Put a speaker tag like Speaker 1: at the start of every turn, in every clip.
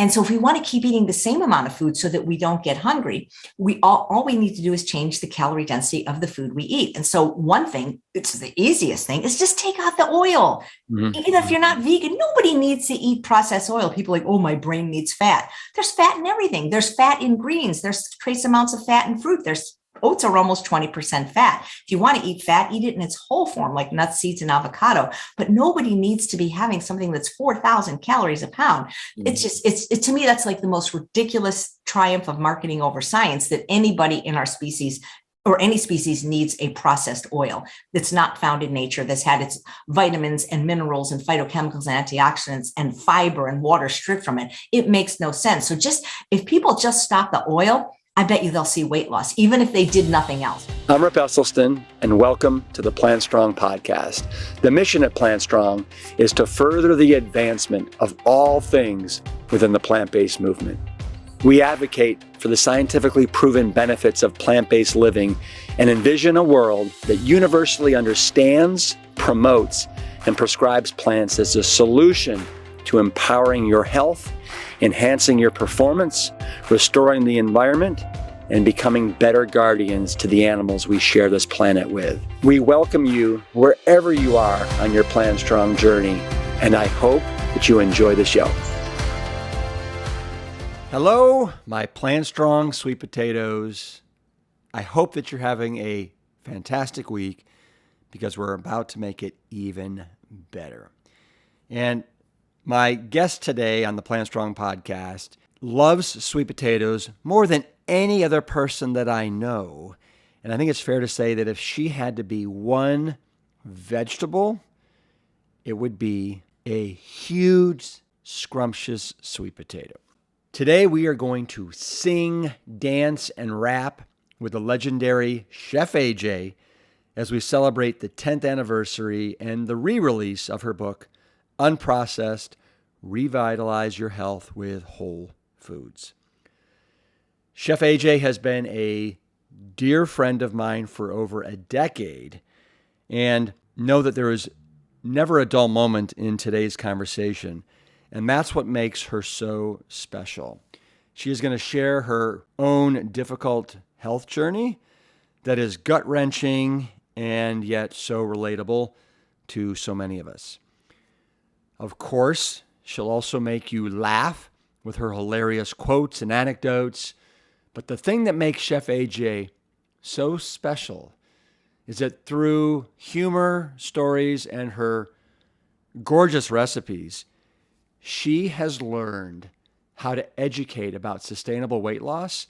Speaker 1: And so if we want to keep eating the same amount of food so that we don't get hungry, all we need to do is change the calorie density of the food we eat. And so one thing, it's the easiest thing, is just take out the oil. Mm-hmm. Even if you're not vegan, nobody needs to eat processed oil. People are like, oh, my brain needs fat. There's fat in everything. There's fat in greens. There's trace amounts of fat in fruit. Oats are almost 20% fat. If you want to eat fat, eat it in its whole form, like nuts, seeds, and avocado. But nobody needs to be having something that's 4,000 calories a pound. Mm-hmm. To me, that's like the most ridiculous triumph of marketing over science, that anybody in our species or any species needs a processed oil that's not found in nature, that's had its vitamins and minerals and phytochemicals and antioxidants and fiber and water stripped from it. It makes no sense. So if people just stop the oil, I bet you they'll see weight loss, even if they did nothing else.
Speaker 2: I'm Rip Esselstyn, and welcome to the Plant Strong podcast. The mission at Plant Strong is to further the advancement of all things within the plant-based movement. We advocate for the scientifically proven benefits of plant-based living and envision a world that universally understands, promotes, and prescribes plants as a solution to empowering your health, enhancing your performance, restoring the environment, and becoming better guardians to the animals we share this planet with. We welcome you wherever you are on your Plant Strong journey, and I hope that you enjoy the show. Hello, my Plant Strong sweet potatoes. I hope that you're having a fantastic week, because we're about to make it even better. And my guest today on the Plant Strong podcast loves sweet potatoes more than any other person that I know. And I think it's fair to say that if she had to be one vegetable, it would be a huge, scrumptious sweet potato. Today we are going to sing, dance, and rap with the legendary Chef Aj as we celebrate the 10th anniversary and the re-release of her book, Unprocessed, Revitalize Your Health with Whole Foods. Chef Aj has been a dear friend of mine for over a decade, and know that there is never a dull moment in today's conversation, and that's what makes her so special. She is going to share her own difficult health journey that is gut-wrenching and yet so relatable to so many of us. Of course, she'll also make you laugh with her hilarious quotes and anecdotes. But the thing that makes Chef Aj so special is that through humor, stories, and her gorgeous recipes, she has learned how to educate about sustainable weight loss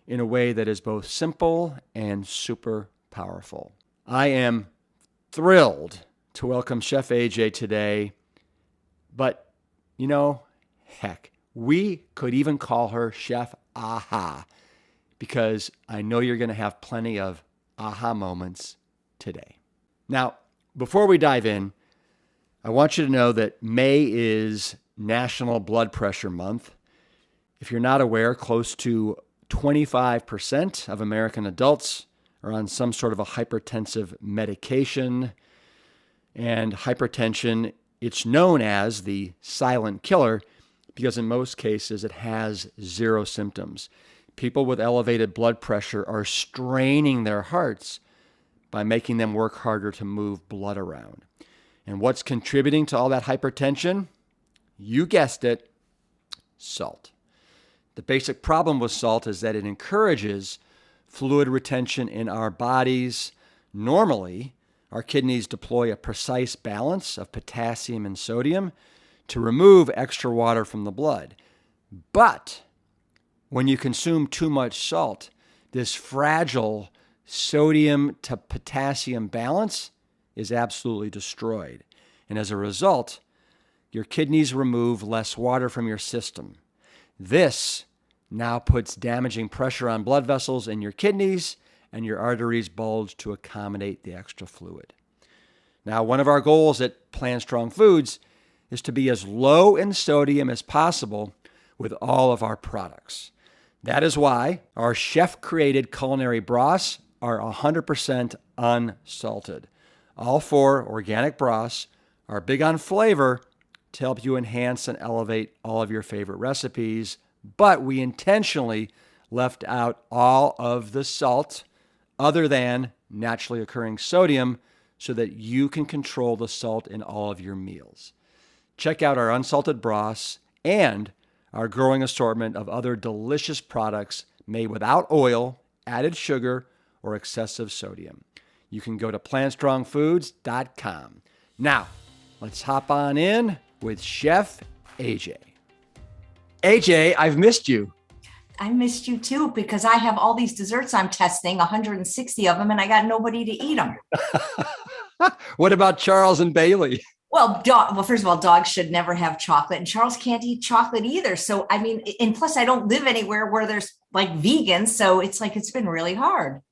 Speaker 2: in a way that is both simple and super powerful. I am thrilled to welcome Chef Aj today. But, heck, we could even call her Chef Aha, because I know you're going to have plenty of aha moments today. Now, before we dive in, I want you to know that May is National Blood Pressure Month. If you're not aware, close to 25% of American adults are on some sort of a hypertensive medication, and hypertension, it's known as the silent killer because in most cases it has zero symptoms. People with elevated blood pressure are straining their hearts by making them work harder to move blood around. And what's contributing to all that hypertension? You guessed it, salt. The basic problem with salt is that it encourages fluid retention in our bodies. Normally, our kidneys deploy a precise balance of potassium and sodium to remove extra water from the blood. But when you consume too much salt, this fragile sodium to potassium balance is absolutely destroyed. And as a result, your kidneys remove less water from your system. This now puts damaging pressure on blood vessels in your kidneys, and your arteries bulge to accommodate the extra fluid. Now, one of our goals at Plant Strong Foods is to be as low in sodium as possible with all of our products. That is why our chef-created culinary broths are 100% unsalted. All 4 organic broths are big on flavor, to help you enhance and elevate all of your favorite recipes. But we intentionally left out all of the salt other than naturally occurring sodium so that you can control the salt in all of your meals. Check out our unsalted broths and our growing assortment of other delicious products made without oil, added sugar, or excessive sodium. You can go to plantstrongfoods.com. Now, let's hop on in with Chef AJ. AJ, I've missed you.
Speaker 1: I missed you too, because I have all these desserts I'm testing, 160 of them, and I got nobody to eat them.
Speaker 2: What about Charles and Bailey?
Speaker 1: Well, first of all, dogs should never have chocolate, and Charles can't eat chocolate either. So, I mean, and plus I don't live anywhere where there's like vegans. So it's been really hard.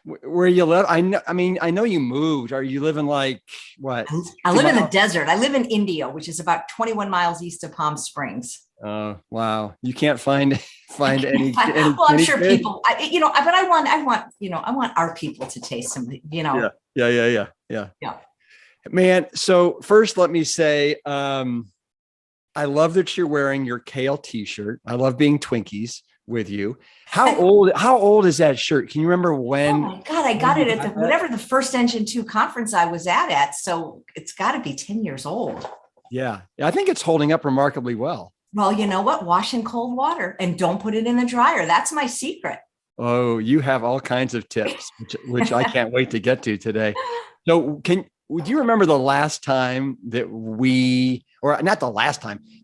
Speaker 2: Where you live? I know you moved. Are you living like what?
Speaker 1: I live in the desert. I live in India, which is about 21 miles east of Palm Springs.
Speaker 2: Oh, wow. You can't find any.
Speaker 1: Well, I'm sure people, but I want our people to taste some,
Speaker 2: Yeah. Man. So first, let me say, I love that you're wearing your kale t-shirt. I love being Twinkies with you. How old is that shirt? Can you remember when?
Speaker 1: Oh my God, I got it at whatever the first Engine 2 conference I was at. So it's got to be 10 years old.
Speaker 2: Yeah. I think it's holding up remarkably well.
Speaker 1: Well, you know what? Wash in cold water and don't put it in the dryer. That's my secret.
Speaker 2: Oh, you have all kinds of tips, which I can't wait to get to today. So do you remember the last time that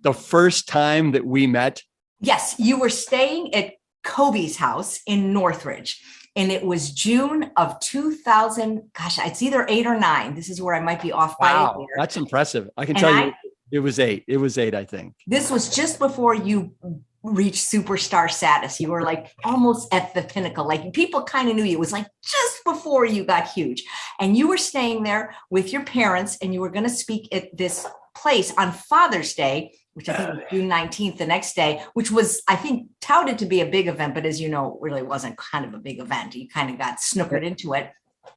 Speaker 2: the first time that we met?
Speaker 1: Yes, you were staying at Kobe's house in Northridge, and it was June of 2000. Gosh, it's either 8 or 9. This is where I might be off by a year.
Speaker 2: That's impressive. I can tell you it was 8. It was 8, I think.
Speaker 1: This was just before you reached superstar status. You were like almost at the pinnacle. Like people kind of knew you. It was like just before you got huge. And you were staying there with your parents, and you were going to speak at this place on Father's Day, which I think was June 19th, the next day, which was, I think, touted to be a big event, but as you know, it really wasn't kind of a big event. You kind of got snookered into it.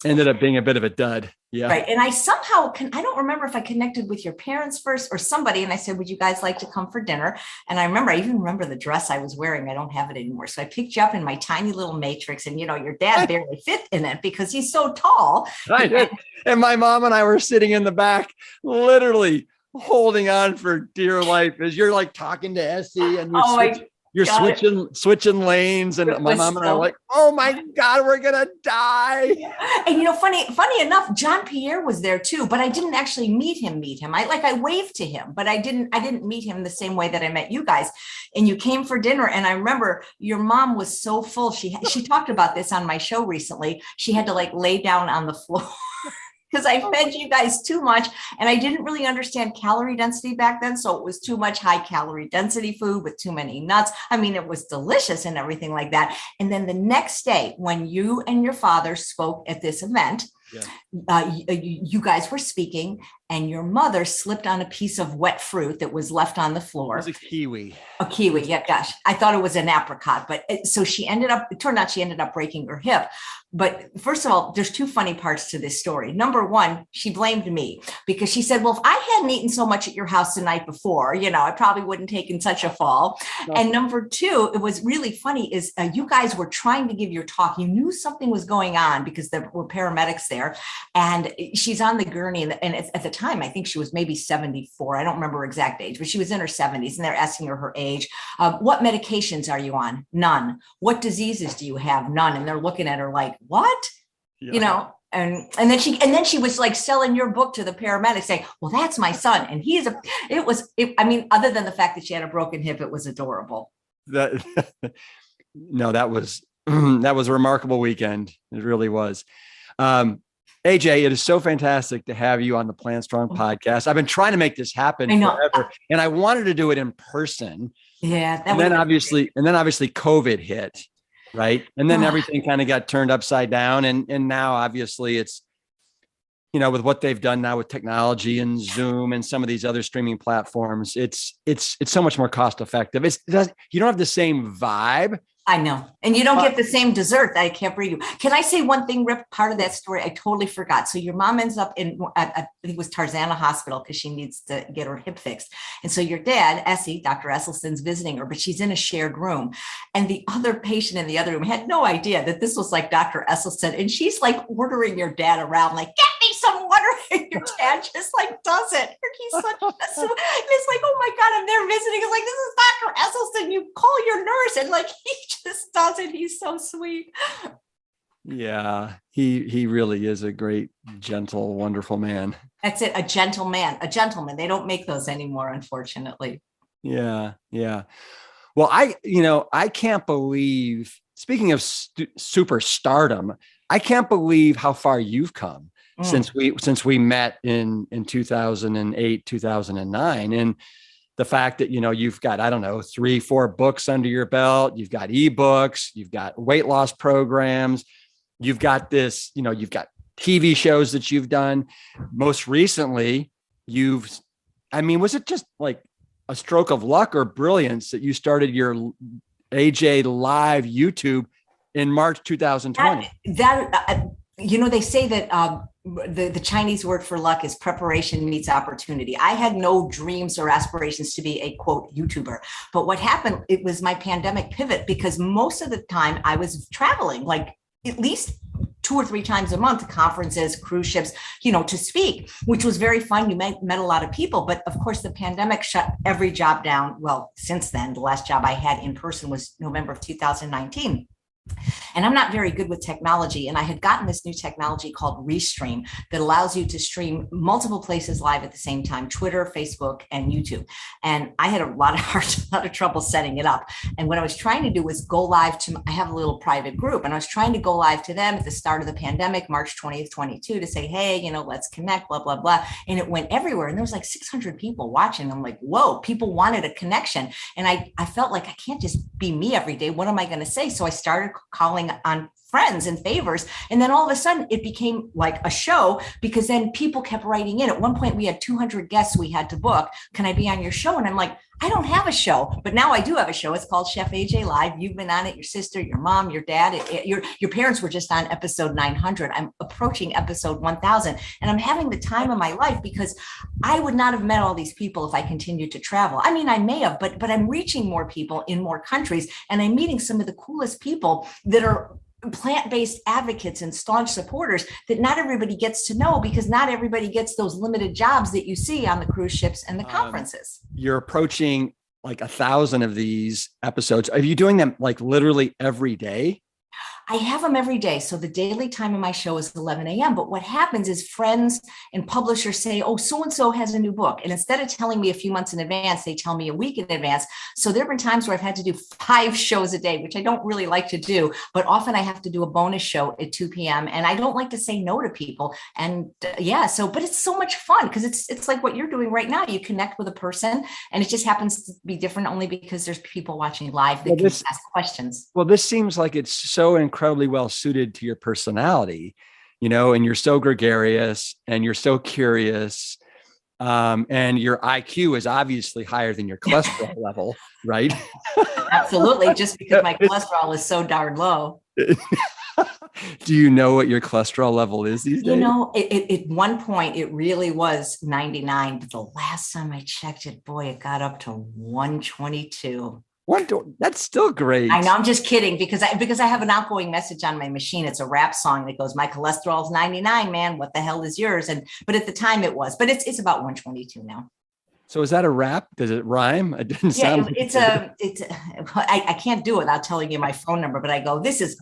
Speaker 2: Ended up being a bit of a dud. Yeah.
Speaker 1: Right. And I somehow I don't remember if I connected with your parents first or somebody. And I said, would you guys like to come for dinner? And I even remember the dress I was wearing. I don't have it anymore. So I picked you up in my tiny little matrix, and, your dad barely fit in it because he's so tall.
Speaker 2: I did. And my mom and I were sitting in the back, literally holding on for dear life as you're like talking to Essie and you're switching lanes, and my mom and I are like, oh my God, we're gonna die.
Speaker 1: And funny enough, John Pierre was there too, but I didn't actually meet him. I waved to him, but I didn't meet him the same way that I met you guys. And you came for dinner, and I remember your mom was so full. She talked about this on my show recently. She had to lay down on the floor. Because I fed you guys too much, and I didn't really understand calorie density back then. So it was too much high calorie density food with too many nuts. I mean, it was delicious and everything like that. And then the next day, when you and your father spoke at this event, you guys were speaking, and your mother slipped on a piece of wet fruit that was left on the floor.
Speaker 2: It was a kiwi.
Speaker 1: A kiwi. Yeah, gosh. I thought it was an apricot, but it turned out she ended up breaking her hip. But first of all, there's two funny parts to this story. Number one, she blamed me because she said, well, if I hadn't eaten so much at your house the night before, I probably wouldn't taken such a fall. No. And number two, it was really funny is you guys were trying to give your talk. You knew something was going on because there were paramedics there, and she's on the gurney. And at the time, I think she was maybe 74. I don't remember her exact age, but she was in her 70s, and they're asking her age. What medications are you on? None. What diseases do you have? None. And they're looking at her like, what? Yeah. And then she was like selling your book to the paramedics, saying, well, that's my son. And other than the fact that she had a broken hip, it was adorable.
Speaker 2: That was a remarkable weekend. It really was. AJ, it is so fantastic to have you on the Plant Strong podcast. I've been trying to make this happen forever, and I wanted to do it in person.
Speaker 1: Yeah.
Speaker 2: And then obviously COVID hit. Right. And then everything kind of got turned upside down. And now obviously it's, with what they've done now with technology and Zoom and some of these other streaming platforms, it's so much more cost effective. You don't have the same vibe
Speaker 1: I know. And you don't get the same dessert that I can't bring you. Can I say one thing, Rip? Part of that story, I totally forgot. So your mom ends up I think it was Tarzana Hospital because she needs to get her hip fixed. And so your dad, Essie, Dr. Esselson's visiting her, but she's in a shared room. And the other patient in the other room had no idea that this was like Dr. Esselson. And she's like ordering your dad around, like, get me some water. And your dad just like does it. He's such a, it's like, oh my God, I'm there visiting. It's like, this is Dr. Esselson. You call your nurse. And like, he just does it. He's so sweet.
Speaker 2: Yeah, he really is a great, gentle, wonderful man.
Speaker 1: That's it. A gentleman. They don't make those anymore, unfortunately.
Speaker 2: Yeah. Well, I can't believe, speaking of superstardom, I can't believe how far you've come since we met in 2008, 2009. And the fact that, you've got, I don't know, 3-4 books under your belt, you've got ebooks, you've got weight loss programs, you've got this, you've got TV shows that you've done. Most recently, was it just like a stroke of luck or brilliance that you started your AJ Live YouTube in March 2020?
Speaker 1: They say that the Chinese word for luck is preparation meets opportunity. I had no dreams or aspirations to be a quote YouTuber, but what happened, it was my pandemic pivot, because most of the time I was traveling, like at least 2 or 3 times a month, conferences, cruise ships, to speak, which was very fun. You met a lot of people, but of course the pandemic shut every job down. Well, since then, the last job I had in person was November of 2019. And I'm not very good with technology. And I had gotten this new technology called Restream that allows you to stream multiple places live at the same time: Twitter, Facebook, and YouTube. And I had a lot of trouble setting it up. And what I was trying to do was go live I have a little private group, and I was trying to go live to them at the start of the pandemic, March 20th, 22, to say, hey, let's connect, blah, blah, blah. And it went everywhere. And there was like 600 people watching. I'm like, whoa, people wanted a connection. And I felt like I can't just be me every day. What am I going to say? So I started calling on friends and favors. And then all of a sudden it became like a show, because then people kept writing in. At one point we had 200 guests we had to book. Can I be on your show? And I'm like, I don't have a show, but now I do have a show. It's called Chef AJ Live. You've been on it, your sister, your mom, your dad, your parents were just on episode 900. I'm approaching episode 1000, and I'm having the time of my life, because I would not have met all these people if I continued to travel. I mean, I may have, but I'm reaching more people in more countries, and I'm meeting some of the coolest people that are plant-based advocates and staunch supporters that not everybody gets to know, because not everybody gets those limited jobs that you see on the cruise ships and the conferences.
Speaker 2: You're approaching like 1,000 of these episodes. Are you doing them like literally every day?
Speaker 1: I have them every day. So the daily time of my show is 11 a.m. But what happens is friends and publishers say, oh, so-and-so has a new book. And instead of telling me a few months in advance, they tell me a week in advance. So there have been times where I've had to do 5 shows a day, which I don't really like to do. But often I have to do a bonus show at 2 p.m. And I don't like to say no to people. And but it's so much fun, because it's like what you're doing right now. You connect with a person, and it just happens to be different only because there's people watching live that can ask questions.
Speaker 2: Well, this seems like it's so incredibly well suited to your personality, and you're so gregarious and you're so curious, and your IQ is obviously higher than your cholesterol level, right?
Speaker 1: Absolutely, just because my cholesterol is so darn low.
Speaker 2: Do you know what your cholesterol level is these days?
Speaker 1: At one point it really was 99, but the last time I checked it, boy, it got up to 122.
Speaker 2: That's still great.
Speaker 1: I know. I'm just kidding, because I have an outgoing message on my machine. It's a rap song that goes, my cholesterol's 99, man. What the hell is yours? But at the time it was, but it's about 122 now.
Speaker 2: So is that a rap? Does it rhyme? It didn't sound.
Speaker 1: I can't do it without telling you my phone number, but I go, this is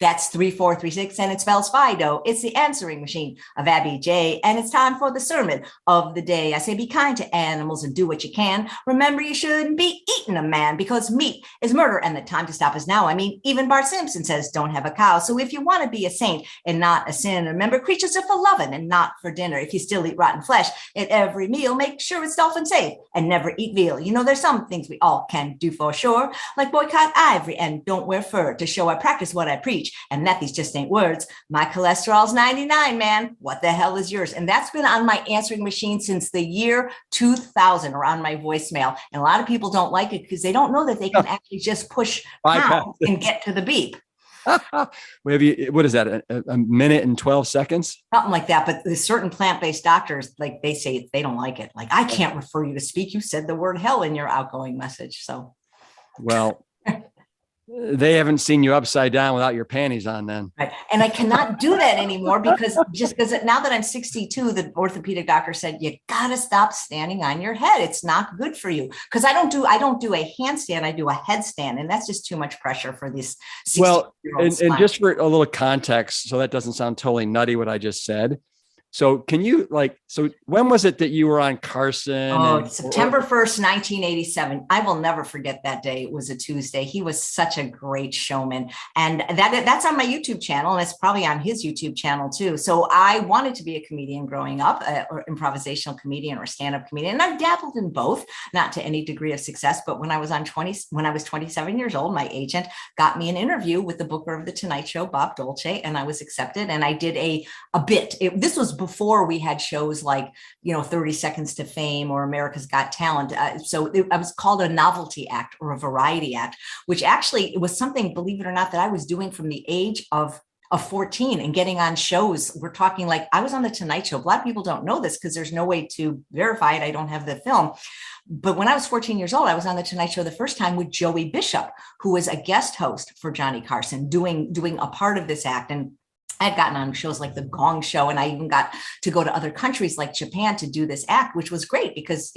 Speaker 1: that's 3436, and it spells Fido. It's the answering machine of Abby J, and it's time for the sermon of the day. I say, be kind to animals and do what you can. Remember, you shouldn't be eating a man, because meat is murder, and the time to stop is now. I mean, even Bart Simpson says, don't have a cow. So if you want to be a saint and not a sin, remember, creatures are for loving and not for dinner. If you still eat rotten flesh, every meal. Make sure it's dolphin safe and never eat veal. You know, there's some things we all can do for sure, like boycott ivory and don't wear fur to show I practice what I preach and that these just ain't words. My cholesterol's 99, man. What the hell is yours? And that's been on my answering machine since the year 2000 or on my voicemail. And a lot of people don't like it because they don't know that they can actually just push pound and get to the beep.
Speaker 2: What is that? A minute and 12 seconds?
Speaker 1: Something like that. But there's certain plant-based doctors, like they say they don't like it. Like, I can't refer you to speak. You said the word hell in your outgoing message. So,
Speaker 2: well, they haven't seen you upside down without your panties on then.
Speaker 1: Right. And I cannot do that anymore because now that I'm 62, the orthopedic doctor said, you got to stop standing on your head. It's not good for you. Because I don't do a handstand. I do a headstand. And that's just too much pressure for this.
Speaker 2: Well, and just for a little context, so that doesn't sound totally nutty what I just said. So can you so when was it that you were on Carson?
Speaker 1: Oh, September 1st, 1987. I will never forget that day. It was a Tuesday. He was such a great showman. And that's on my YouTube channel. And it's probably on his YouTube channel too. So I wanted to be a comedian growing up, or improvisational comedian or stand-up comedian. And I've dabbled in both, not to any degree of success. But when I was 27 years old, my agent got me an interview with the booker of The Tonight Show, Bob Dolce, and I was accepted. And I did a bit. This was before we had shows like, 30 Seconds to Fame or America's Got Talent. I was called a novelty act or a variety act, which actually it was something, believe it or not, that I was doing from the age of 14 and getting on shows. We're talking like I was on The Tonight Show. A lot of people don't know this because there's no way to verify it. I don't have the film. But when I was 14 years old, I was on The Tonight Show the first time with Joey Bishop, who was a guest host for Johnny Carson, doing a part of this act. And I'd gotten on shows like The Gong Show, and I even got to go to other countries like Japan to do this act, which was great because,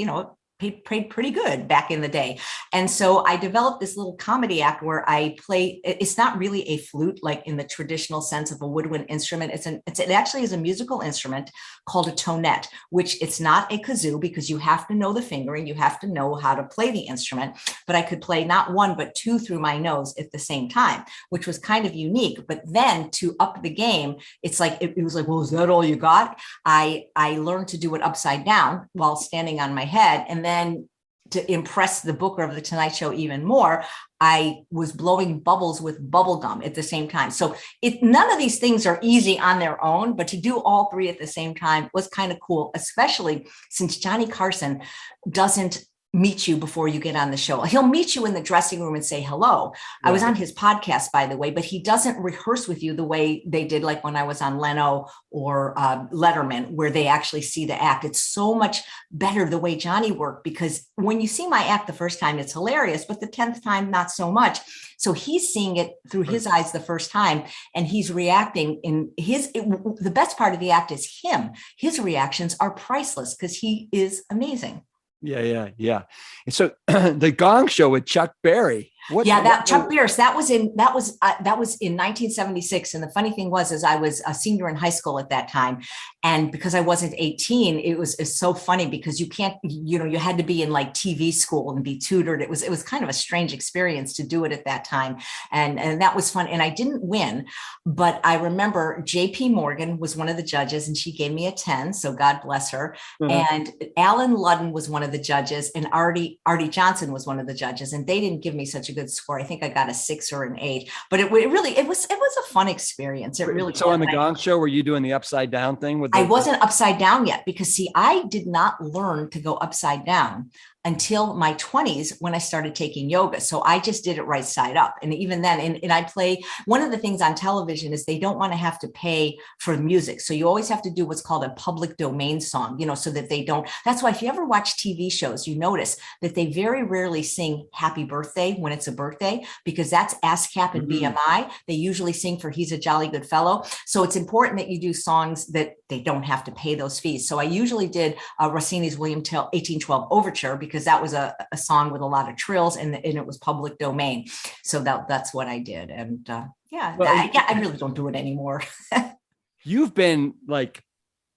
Speaker 1: it paid pretty good back in the day. And so I developed this little comedy act where I play, it's not really a flute, like in the traditional sense of a woodwind instrument. It actually is a musical instrument called a tonette, which it's not a kazoo because you have to know the fingering, you have to know how to play the instrument. But I could play not one, but two through my nose at the same time, which was kind of unique. But then to up the game, it's like, it was like, well, is that all you got? I learned to do it upside down while standing on my head. And then to impress the booker of The Tonight Show even more, I was blowing bubbles with bubble gum at the same time. So none of these things are easy on their own, but to do all three at the same time was kind of cool, especially since Johnny Carson doesn't meet you before you get on the show. He'll meet you in the dressing room and say hello. Yeah. I was on his podcast, by the way, but he doesn't rehearse with you the way they did, like when I was on Leno or Letterman, where they actually see the act. It's so much better the way Johnny worked, because when you see my act the first time, it's hilarious, but the 10th time, not so much. So he's seeing it through his eyes the first time, and he's reacting in the best part of the act is him. His reactions are priceless because he is amazing.
Speaker 2: Yeah. And so the Gong Show with Chuck Berry.
Speaker 1: Chuck Berry. That was in 1976. And the funny thing was I was a senior in high school at that time. And because I wasn't 18, it's so funny because you can't, you had to be in like TV school and be tutored. It was kind of a strange experience to do it at that time. And that was fun. And I didn't win, but I remember JP Morgan was one of the judges and she gave me a 10. So God bless her. Mm-hmm. And Alan Ludden was one of the judges and Artie Johnson was one of the judges. And they didn't give me such a good score. I think I got a 6 or an 8, but it was a fun experience. It really.
Speaker 2: So on the Gong Show, were you doing the upside down thing with?
Speaker 1: I wasn't upside down yet because see, I did not learn to go upside down until my 20s when I started taking yoga. So I just did it right side up. And even then, and I play, one of the things on television is they don't want to have to pay for music. So you always have to do what's called a public domain song, so that they don't, that's why if you ever watch TV shows, you notice that they very rarely sing happy birthday when it's a birthday, because that's ASCAP and BMI. They usually sing for He's a Jolly Good Fellow. So it's important that you do songs that they don't have to pay those fees. So I usually did Rossini's William Tell 1812 Overture, because that was a song with a lot of trills and it was public domain. So that's what I did. And I really don't do it anymore.
Speaker 2: You've been like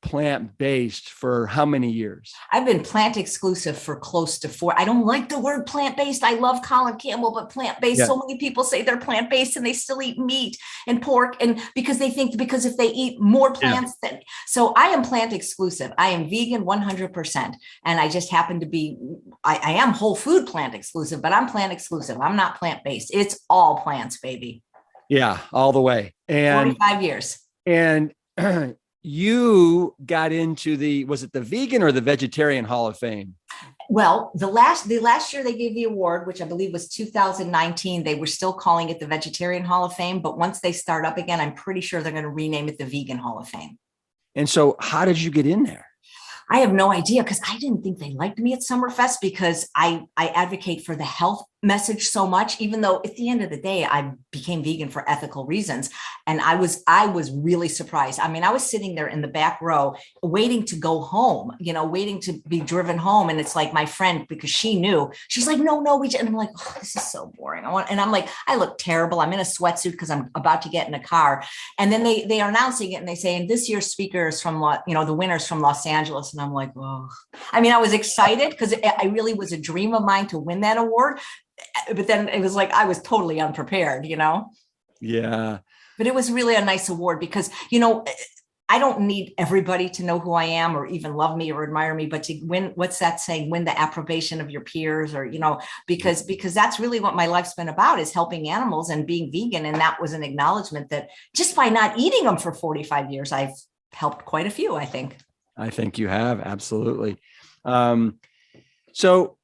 Speaker 2: plant-based for how many years?
Speaker 1: I've been plant exclusive for close to 4. I don't like the word plant-based. I love Colin Campbell, but plant-based, so many people say they're plant-based and they still eat meat and pork. And because they think because if they eat more plants, so I am plant exclusive. I am vegan 100%. And I just happen to be, I am whole food plant exclusive, but I'm plant exclusive. I'm not plant-based. It's all plants, baby.
Speaker 2: Yeah, all the way. And
Speaker 1: 45 years.
Speaker 2: And you got into was it the vegan or the vegetarian Hall of Fame?
Speaker 1: Well, the last year they gave the award, which I believe was 2019, they were still calling it the Vegetarian Hall of Fame. But once they start up again, I'm pretty sure they're going to rename it the Vegan Hall of Fame.
Speaker 2: And so how did you get in there?
Speaker 1: I have no idea, because I didn't think they liked me at Summerfest, because I advocate for the health message so much, even though at the end of the day, I became vegan for ethical reasons. And I was really surprised. I mean, I was sitting there in the back row waiting to go home, waiting to be driven home. And it's like my friend, because she knew, she's like, no, and I'm like, oh, this is so boring. And I'm like, I look terrible. I'm in a sweatsuit because I'm about to get in a car. And then they are announcing it and they say, and this year's speaker is from, the winner's from Los Angeles. And I'm like, oh, I mean, I was excited because I really was a dream of mine to win that award. But then it was like, I was totally unprepared,
Speaker 2: Yeah.
Speaker 1: But it was really a nice award because, I don't need everybody to know who I am or even love me or admire me, but to win, what's that saying? Win the approbation of your peers, or, because that's really what my life's been about, is helping animals and being vegan. And that was an acknowledgement that just by not eating them for 45 years, I've helped quite a few, I think.
Speaker 2: I think you have. Absolutely. So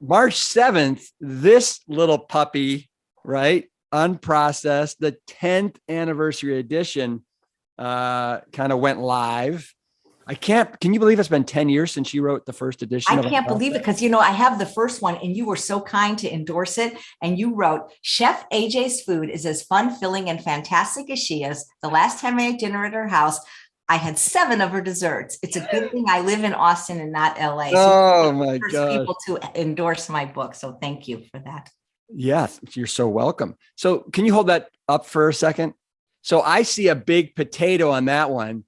Speaker 2: March 7th, this little puppy, right? Unprocessed, the 10th anniversary edition, kind of went live. Can you believe it's been 10 years since you wrote the first edition?
Speaker 1: I can't believe it, because, I have the first one and you were so kind to endorse it. And you wrote, Chef AJ's food is as fun, filling, and fantastic as she is. The last time I ate dinner at her house, I had 7 of her desserts. It's a good thing I live in Austin and not LA.
Speaker 2: So my God.
Speaker 1: People to endorse my book. So thank you for that.
Speaker 2: Yes, you're so welcome. So can you hold that up for a second? So I see a big potato on that one.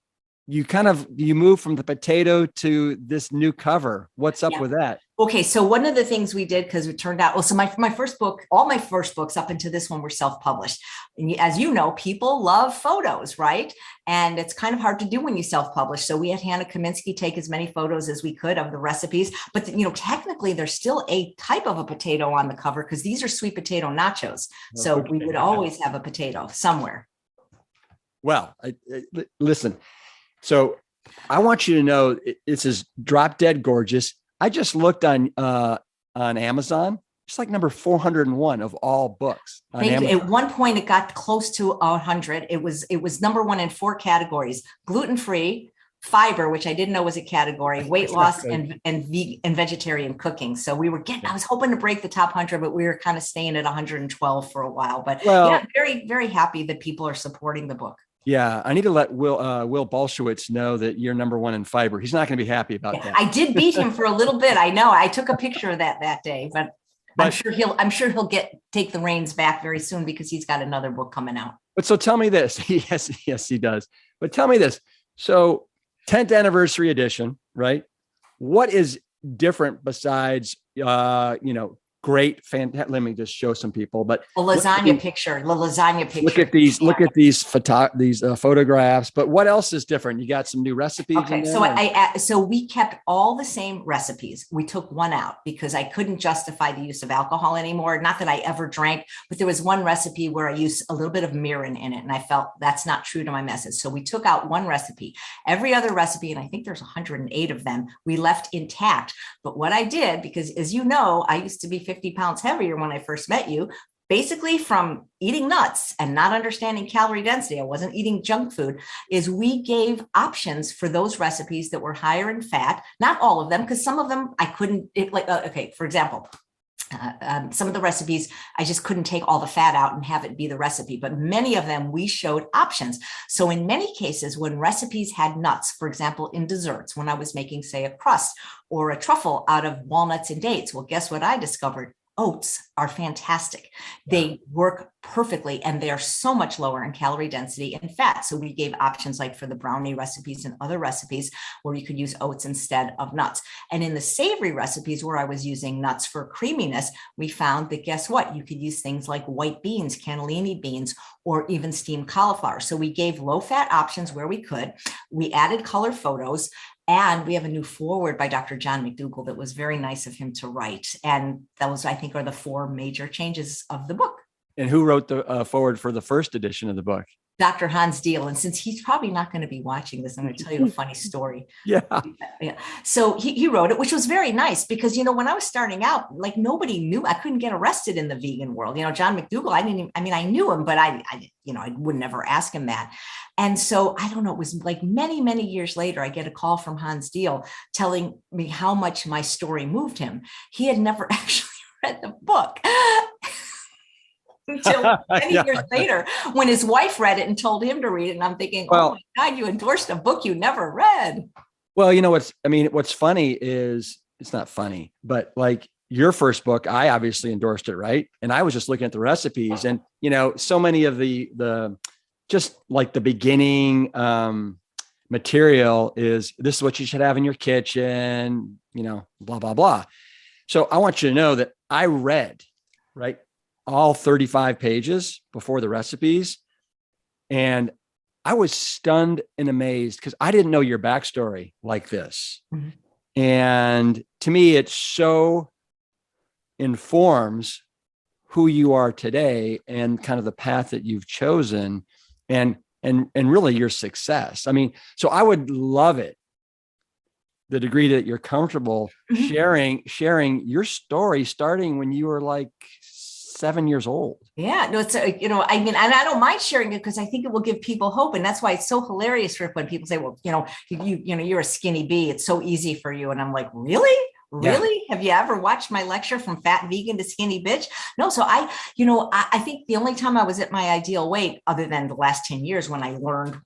Speaker 2: You move from the potato to this new cover. What's up with that?
Speaker 1: Okay. So one of the things we did, because it turned out, so my first book, all my first books up into this one were self-published. And as you know, people love photos, right? And it's kind of hard to do when you self-publish. So we had Hannah Kaminsky take as many photos as we could of the recipes, but technically there's still a type of a potato on the cover, because these are sweet potato nachos. So we would always have a potato somewhere. Well,
Speaker 2: listen. So I want you to know this is drop dead gorgeous. I just looked on Amazon. It's like number 401 of all books.
Speaker 1: At one point, it got close to 100. It was number 1 in 4 categories: gluten-free, fiber, which I didn't know was a category, weight loss, and vegetarian cooking. So I was hoping to break the top 100, but we were kind of staying at 112 for a while. But very, very happy that people are supporting the book.
Speaker 2: Yeah, I need to let Will Balshowitz know that you're number 1 in fiber. He's not going to be happy about that.
Speaker 1: I did beat him for a little bit. I know. I took a picture of that day, but I'm sure he'll take the reins back very soon, because he's got another book coming out.
Speaker 2: But so tell me this. Yes, he does. But tell me this. So 10th anniversary edition, right? What is different besides great, fantastic. Let me just show some people. But
Speaker 1: the lasagna picture.
Speaker 2: Look at these. Look at these photographs. But what else is different? You got some new recipes.
Speaker 1: Okay, so we kept all the same recipes. We took one out because I couldn't justify the use of alcohol anymore. Not that I ever drank, but there was one recipe where I used a little bit of mirin in it, and I felt that's not true to my message. So we took out one recipe. Every other recipe, and I think there's 108 of them, we left intact. But what I did, because as you know, I used to be 50 pounds heavier when I first met you, basically from eating nuts and not understanding calorie density. I wasn't eating junk food. Is we gave options for those recipes that were higher in fat, not all of them, because some of them I couldn't, for example, some of the recipes, I just couldn't take all the fat out and have it be the recipe, but many of them we showed options. So in many cases, when recipes had nuts, for example, in desserts, when I was making, say, a crust or a truffle out of walnuts and dates, well, guess what I discovered? Oats are fantastic. They work perfectly, and they are so much lower in calorie density and fat. So we gave options like for the brownie recipes and other recipes where you could use oats instead of nuts. And in the savory recipes where I was using nuts for creaminess, we found that, guess what? You could use things like white beans, cannellini beans, or even steamed cauliflower. So we gave low fat options where we could. We added color photos. And we have a new foreword by Dr. John McDougall that was very nice of him to write. And those, I think, are the 4 major changes of the book.
Speaker 2: And who wrote the foreword for the first edition of the book?
Speaker 1: Dr. Hans Diehl. And since he's probably not going to be watching this, I'm going to tell you a funny story.
Speaker 2: Yeah.
Speaker 1: So he wrote it, which was very nice because, when I was starting out, like nobody knew, I couldn't get arrested in the vegan world. John McDougall, I knew him, but I would never ask him that. And so I don't know, it was like many, many years later, I get a call from Hans Diehl telling me how much my story moved him. He had never actually read the book. Until many years later, when his wife read it and told him to read it. And I'm thinking, oh my God, you endorsed a book you never read.
Speaker 2: Well, what's funny is, it's not funny, but like your first book, I obviously endorsed it, right? And I was just looking at the recipes and, so many of the just like the beginning material is, this is what you should have in your kitchen, blah, blah, blah. So I want you to know that I read, right, all 35 pages before the recipes. And I was stunned and amazed because I didn't know your backstory like this. Mm-hmm. And to me, it so informs who you are today and kind of the path that you've chosen and really your success. I mean, so I would love it, the degree that you're comfortable sharing your story starting when you were like 7 years old.
Speaker 1: Yeah, no, it's, and I don't mind sharing it because I think it will give people hope. And that's why it's so hilarious, Rick, when people say, well, you're a skinny bee. It's so easy for you. And I'm like, really? Really? Yeah. Have you ever watched my lecture from fat vegan to skinny bitch? No. So I think the only time I was at my ideal weight, other than the last 10 years when I learned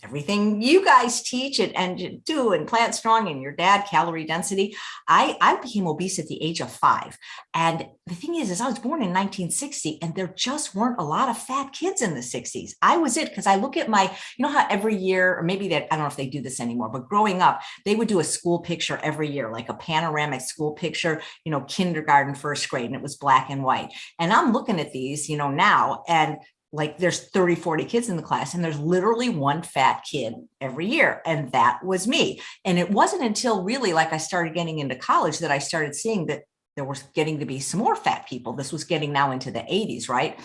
Speaker 1: everything you guys teach and do and Plant Strong and your dad, Calorie Density, I became obese at the age of 5. And the thing is I was born in 1960 and there just weren't a lot of fat kids in the 60s. I was it because I look at how every year, or maybe that, I don't know if they do this anymore, but growing up, they would do a school picture every year, like a panoramic school picture, kindergarten, first grade, and it was black and white. And I'm looking at these, now, and like there's 30, 40 kids in the class and there's literally one fat kid every year. And that was me. And it wasn't until really like I started getting into college that I started seeing that there was getting to be some more fat people. This was getting now into the 80s, right?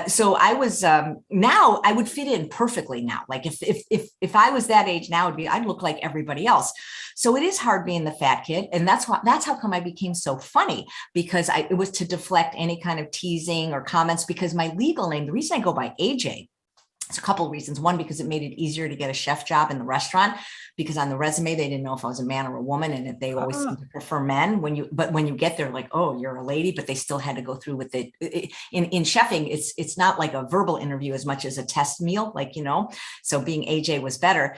Speaker 1: So I was, now I would fit in perfectly now. Like if I was that age now, I'd look like everybody else. So it is hard being the fat kid. And that's how come I became so funny, because it was to deflect any kind of teasing or comments, because my legal name, the reason I go by AJ, it's a couple of reasons. One, because it made it easier to get a chef job in the restaurant, because on the resume, they didn't know if I was a man or a woman. And if they always seem to prefer men but when you get there, like, oh, you're a lady, but they still had to go through with it. In chefing, it's not like a verbal interview as much as a test meal, so being AJ was better.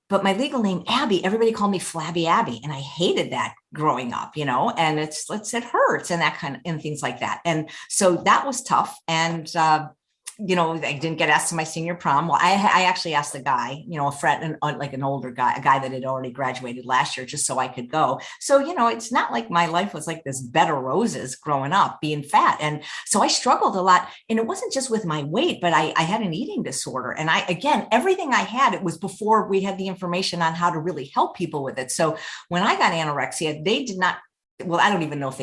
Speaker 1: But my legal name, Abby, everybody called me Flabby Abby. And I hated that growing up, and it hurts and that kind of, and things like that. And so that was tough. And, I didn't get asked to my senior prom. Well, I actually asked the guy, a friend, like an older guy, a guy that had already graduated last year, just so I could go. So, it's not like my life was like this bed of roses growing up, being fat. And so I struggled a lot. And it wasn't just with my weight, but I had an eating disorder. And everything I had, it was before we had the information on how to really help people with it. So when I got anorexia, they did not. Well, I don't even know if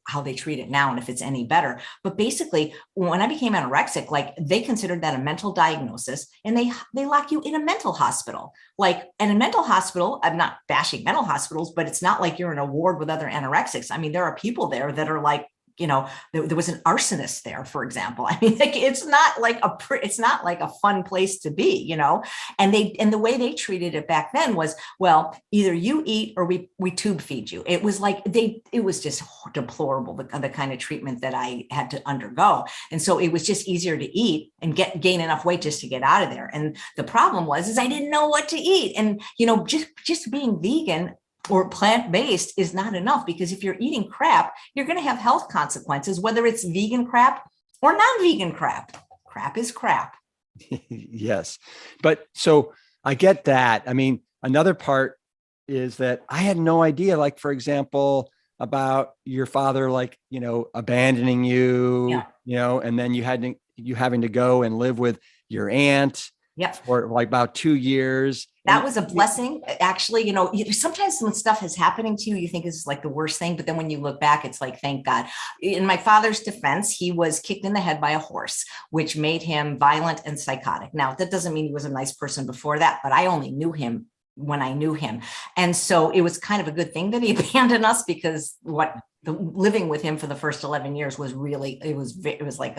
Speaker 1: how they treat it now and if it's any better. But basically, when I became anorexic, like they considered that a mental diagnosis and they lock you in a mental hospital. Like in a mental hospital, I'm not bashing mental hospitals, but it's not like you're in a ward with other anorexics. I mean, there are people there that are like, there was an arsonist there, for example. I mean, like, it's not like a fun place to be, and the way they treated it back then was, well, either you eat or we tube feed you. It was like, it was just deplorable, the kind of treatment that I had to undergo. And so it was just easier to eat and gain enough weight just to get out of there. And the problem is I didn't know what to eat. And, just being vegan or plant-based is not enough, because if you're eating crap, you're going to have health consequences, whether it's vegan crap or non-vegan crap. Crap is crap.
Speaker 2: Yes. But so I get that. I mean, another part is that I had no idea, like, for example, about your father, like, abandoning
Speaker 1: Yeah.
Speaker 2: and then you having to go and live with your aunt
Speaker 1: Yep.
Speaker 2: for like about 2 years.
Speaker 1: That
Speaker 2: And
Speaker 1: was a blessing. Actually, sometimes when stuff is happening to you, you think it's like the worst thing. But then when you look back, it's like, thank God. In my father's defense, he was kicked in the head by a horse, which made him violent and psychotic. Now, that doesn't mean he was a nice person before that, but I only knew him when I knew him. And so it was kind of a good thing that he abandoned us, because living with him for the first 11 years was really, it was like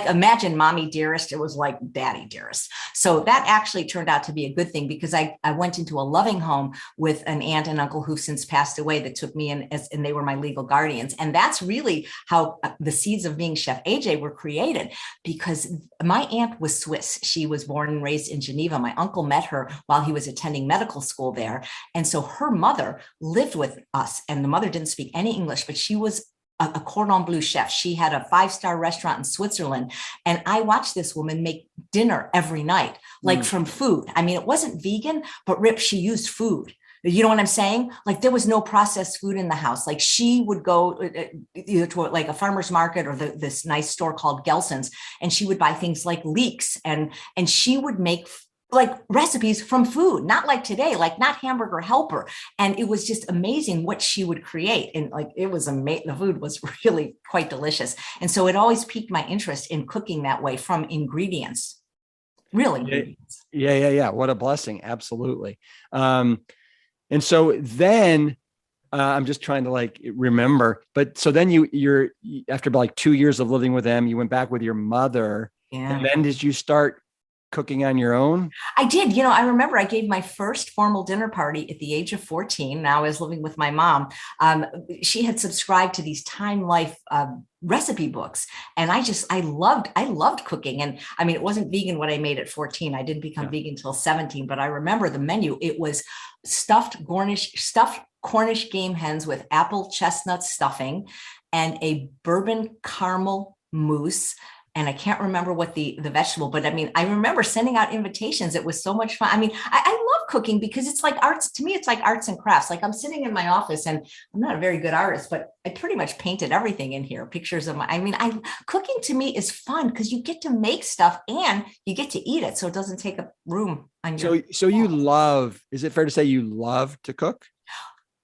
Speaker 1: imagine mommy dearest. It was like daddy dearest. So that actually turned out to be a good thing, because I went into a loving home with an aunt and uncle who've since passed away, that took me in and they were my legal guardians. And that's really how the seeds of being Chef AJ were created, because my aunt was Swiss. She was born and raised in Geneva. My uncle met her while he was attending medical school there. And so her mother lived with us, and the mother didn't speak any English, but she was a cordon bleu chef. She had a 5-star restaurant in Switzerland. And I watched this woman make dinner every night, like from food. I mean, it wasn't vegan, but Rip, she used food. You know what I'm saying? Like, there was no processed food in the house. Like, she would go either to like a farmer's market or this nice store called Gelson's, and she would buy things like leeks, and she would make like recipes from food, not like today, like not Hamburger Helper. And it was just amazing what she would create. And like, it was amazing. The food was really quite delicious. And so it always piqued my interest in cooking that way, from ingredients, real ingredients.
Speaker 2: Yeah. What a blessing. Absolutely. And so then I'm just trying to like remember, but so then you're after like 2 years of living with them, you went back with your mother.
Speaker 1: Yeah.
Speaker 2: And then did you start cooking on your own?
Speaker 1: I did. I remember I gave my first formal dinner party at the age of 14. Now I was living with my mom. She had subscribed to these Time Life recipe books. And I loved cooking. And I mean, it wasn't vegan what I made at 14. I didn't become vegan until 17, but I remember the menu. It was stuffed Cornish game hens with apple chestnut stuffing and a bourbon caramel mousse. And I can't remember what the vegetable, but I mean, I remember sending out invitations. It was so much fun. I mean, I love cooking because it's like arts. To me, it's like arts and crafts. Like, I'm sitting in my office, and I'm not a very good artist, but I pretty much painted everything in here. Pictures of cooking to me is fun because you get to make stuff and you get to eat it. So it doesn't take up room on your.
Speaker 2: So is it fair to say you love to cook?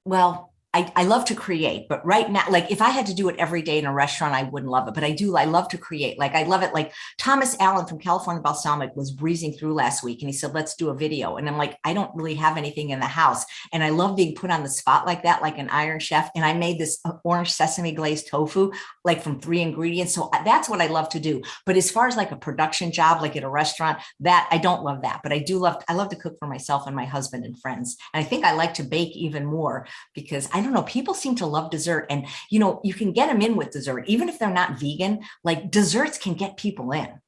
Speaker 1: Well, I love to create, but right now, like, if I had to do it every day in a restaurant, I wouldn't love it, but I love to create. Like, I love it. Like, Thomas Allen from California Balsamic was breezing through last week, and he said, let's do a video. And I'm like, I don't really have anything in the house. And I love being put on the spot like that, like an Iron Chef. And I made this orange sesame glazed tofu, like from 3 ingredients. So that's what I love to do. But as far as like a production job, like at a restaurant, that I don't love that, but I love to cook for myself and my husband and friends. And I think I like to bake even more, because I don't know, people seem to love dessert, and you can get them in with dessert, even if they're not vegan. Like, desserts can get people in.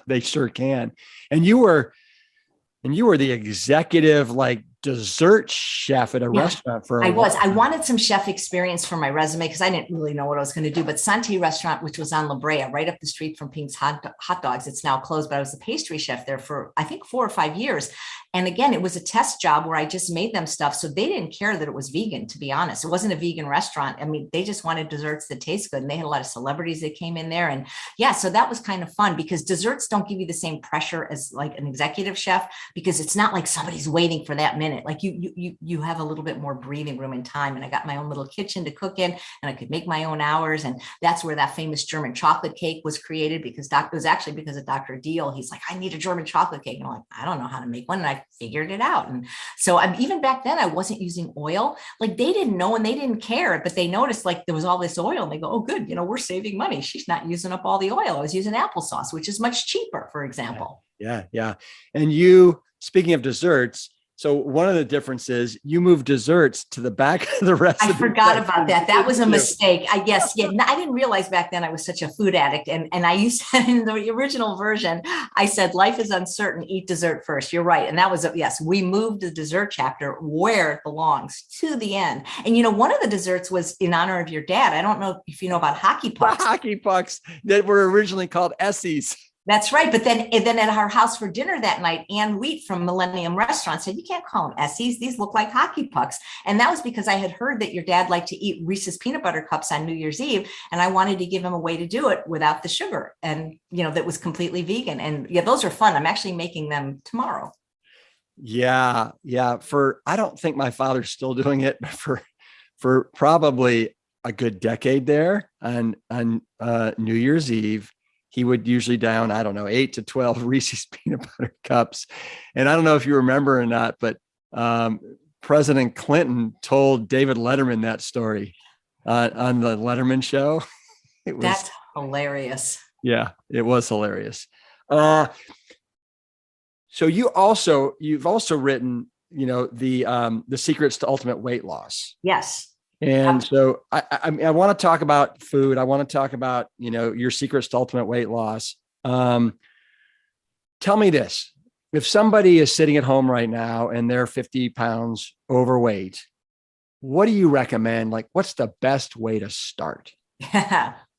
Speaker 2: They sure can. And you were the executive, like, dessert chef at a restaurant for a while.
Speaker 1: I wanted some chef experience for my resume because I didn't really know what I was going to do. But Santé Restaurant, which was on La Brea, right up the street from Pink's Hot Dogs, it's now closed, but I was a pastry chef there for, I think, 4 or 5 years. And again, it was a test job where I just made them stuff. So they didn't care that it was vegan, to be honest. It wasn't a vegan restaurant. I mean, they just wanted desserts that taste good. And they had a lot of celebrities that came in there. And yeah, so that was kind of fun, because desserts don't give you the same pressure as like an executive chef, because it's not like somebody's waiting for that minute. Like, you have a little bit more breathing room and time. And I got my own little kitchen to cook in, and I could make my own hours. And that's where that famous German chocolate cake was created, because it was actually because of Dr. Deal. He's like, I need a German chocolate cake. And I'm like, I don't know how to make one. And I figured it out. And so even back then, I wasn't using oil. Like, they didn't know and they didn't care, but they noticed like there was all this oil, and they go, oh, good. We're saving money. She's not using up all the oil. I was using applesauce, which is much cheaper, for example.
Speaker 2: Yeah. And speaking of desserts, So one of the differences, you move desserts to the back of the recipe.
Speaker 1: I forgot about that. That was a mistake. I guess. Yeah, I didn't realize back then I was such a food addict. And I used to, in the original version, I said, life is uncertain, eat dessert first. You're right. And that was, yes, we moved the dessert chapter where it belongs, to the end. And, one of the desserts was in honor of your dad. I don't know if you know about hockey pucks.
Speaker 2: The hockey pucks that were originally called Essies.
Speaker 1: That's right. But then at our house for dinner that night, Ann Wheat from Millennium Restaurant said, you can't call them Essies. These look like hockey pucks. And that was because I had heard that your dad liked to eat Reese's peanut butter cups on New Year's Eve. And I wanted to give him a way to do it without the sugar. And, that was completely vegan. And yeah, those are fun. I'm actually making them tomorrow.
Speaker 2: Yeah. Yeah. I don't think my father's still doing it, but for probably a good decade there on New Year's Eve, he would usually down, 8 to 12 Reese's peanut butter cups. And I don't know if you remember or not, but President Clinton told David Letterman that story on the Letterman show.
Speaker 1: That's hilarious.
Speaker 2: Yeah, it was hilarious. So you've also written, the secrets to ultimate weight loss.
Speaker 1: Yes.
Speaker 2: And so I want to talk about food. I want to talk about, your secrets to ultimate weight loss. Tell me this, if somebody is sitting at home right now and they're 50 pounds overweight, what do you recommend? Like, what's the best way to start?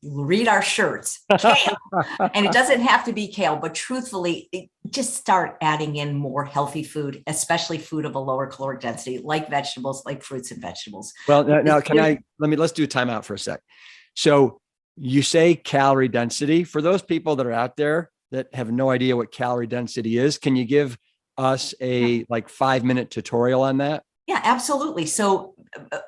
Speaker 1: Read our shirts, kale. And it doesn't have to be kale, but truthfully, just start adding in more healthy food, especially food of a lower caloric density, like vegetables, like fruits and vegetables.
Speaker 2: Well, now let's do a timeout for a sec. So you say calorie density. For those people that are out there that have no idea what calorie density is, can you give us a 5-minute tutorial on that?
Speaker 1: Yeah, absolutely. So,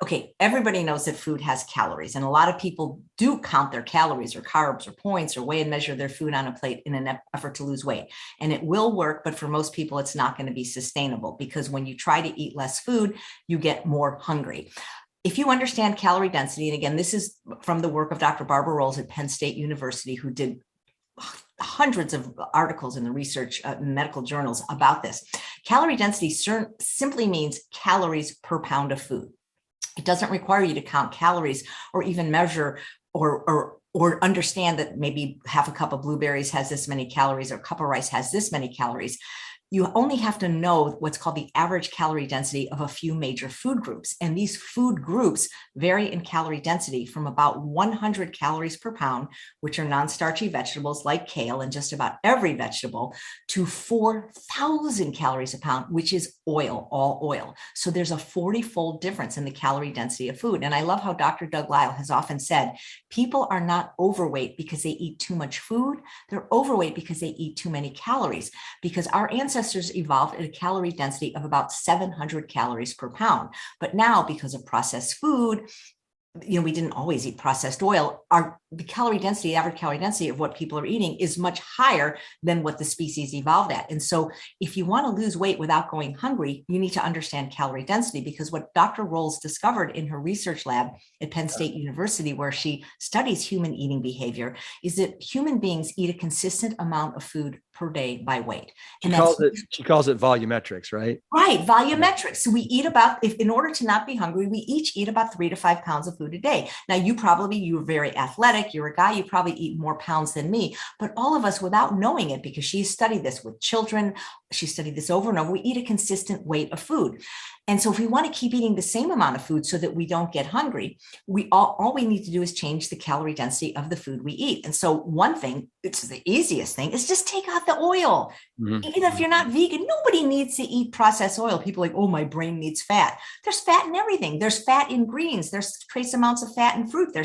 Speaker 1: okay, everybody knows that food has calories, and a lot of people do count their calories or carbs or points or weigh and measure their food on a plate in an effort to lose weight. And it will work, but for most people, it's not going to be sustainable, because when you try to eat less food, you get more hungry. If you understand calorie density, and again, this is from the work of Dr. Barbara Rolls at Penn State University, who did hundreds of articles in the research medical journals about this. Calorie density simply means calories per pound of food. It doesn't require you to count calories or even measure or understand that maybe half a cup of blueberries has this many calories or a cup of rice has this many calories. You only have to know what's called the average calorie density of a few major food groups. And these food groups vary in calorie density from about 100 calories per pound, which are non-starchy vegetables like kale and just about every vegetable, to 4,000 calories a pound, which is oil, all oil. So there's a 40-fold difference in the calorie density of food. And I love how Dr. Doug Lisle has often said, people are not overweight because they eat too much food. They're overweight because they eat too many calories, because our ancestors evolved at a calorie density of about 700 calories per pound. But now, because of processed food, we didn't always eat processed oil. The calorie density, average calorie density of what people are eating is much higher than what the species evolved at. And so if you want to lose weight without going hungry, you need to understand calorie density, because what Dr. Rolls discovered in her research lab at Penn State University, where she studies human eating behavior, is that human beings eat a consistent amount of food per day by weight. And
Speaker 2: she calls it volumetrics, right?
Speaker 1: Right, volumetrics. So we eat in order to not be hungry, we each eat about 3 to 5 pounds of food a day. Now, you're very athletic, you're a guy, you probably eat more pounds than me, but all of us, without knowing it, because she studied this with children, she studied this over and over, we eat a consistent weight of food. And so if we want to keep eating the same amount of food so that we don't get hungry, all we need to do is change the calorie density of the food we eat. And so one thing, it's the easiest thing, is just take out the oil. Mm-hmm. Even if you're not vegan, nobody needs to eat processed oil. People are like, oh, my brain needs fat. There's fat in everything. There's fat in greens. There's trace amounts of fat in fruit.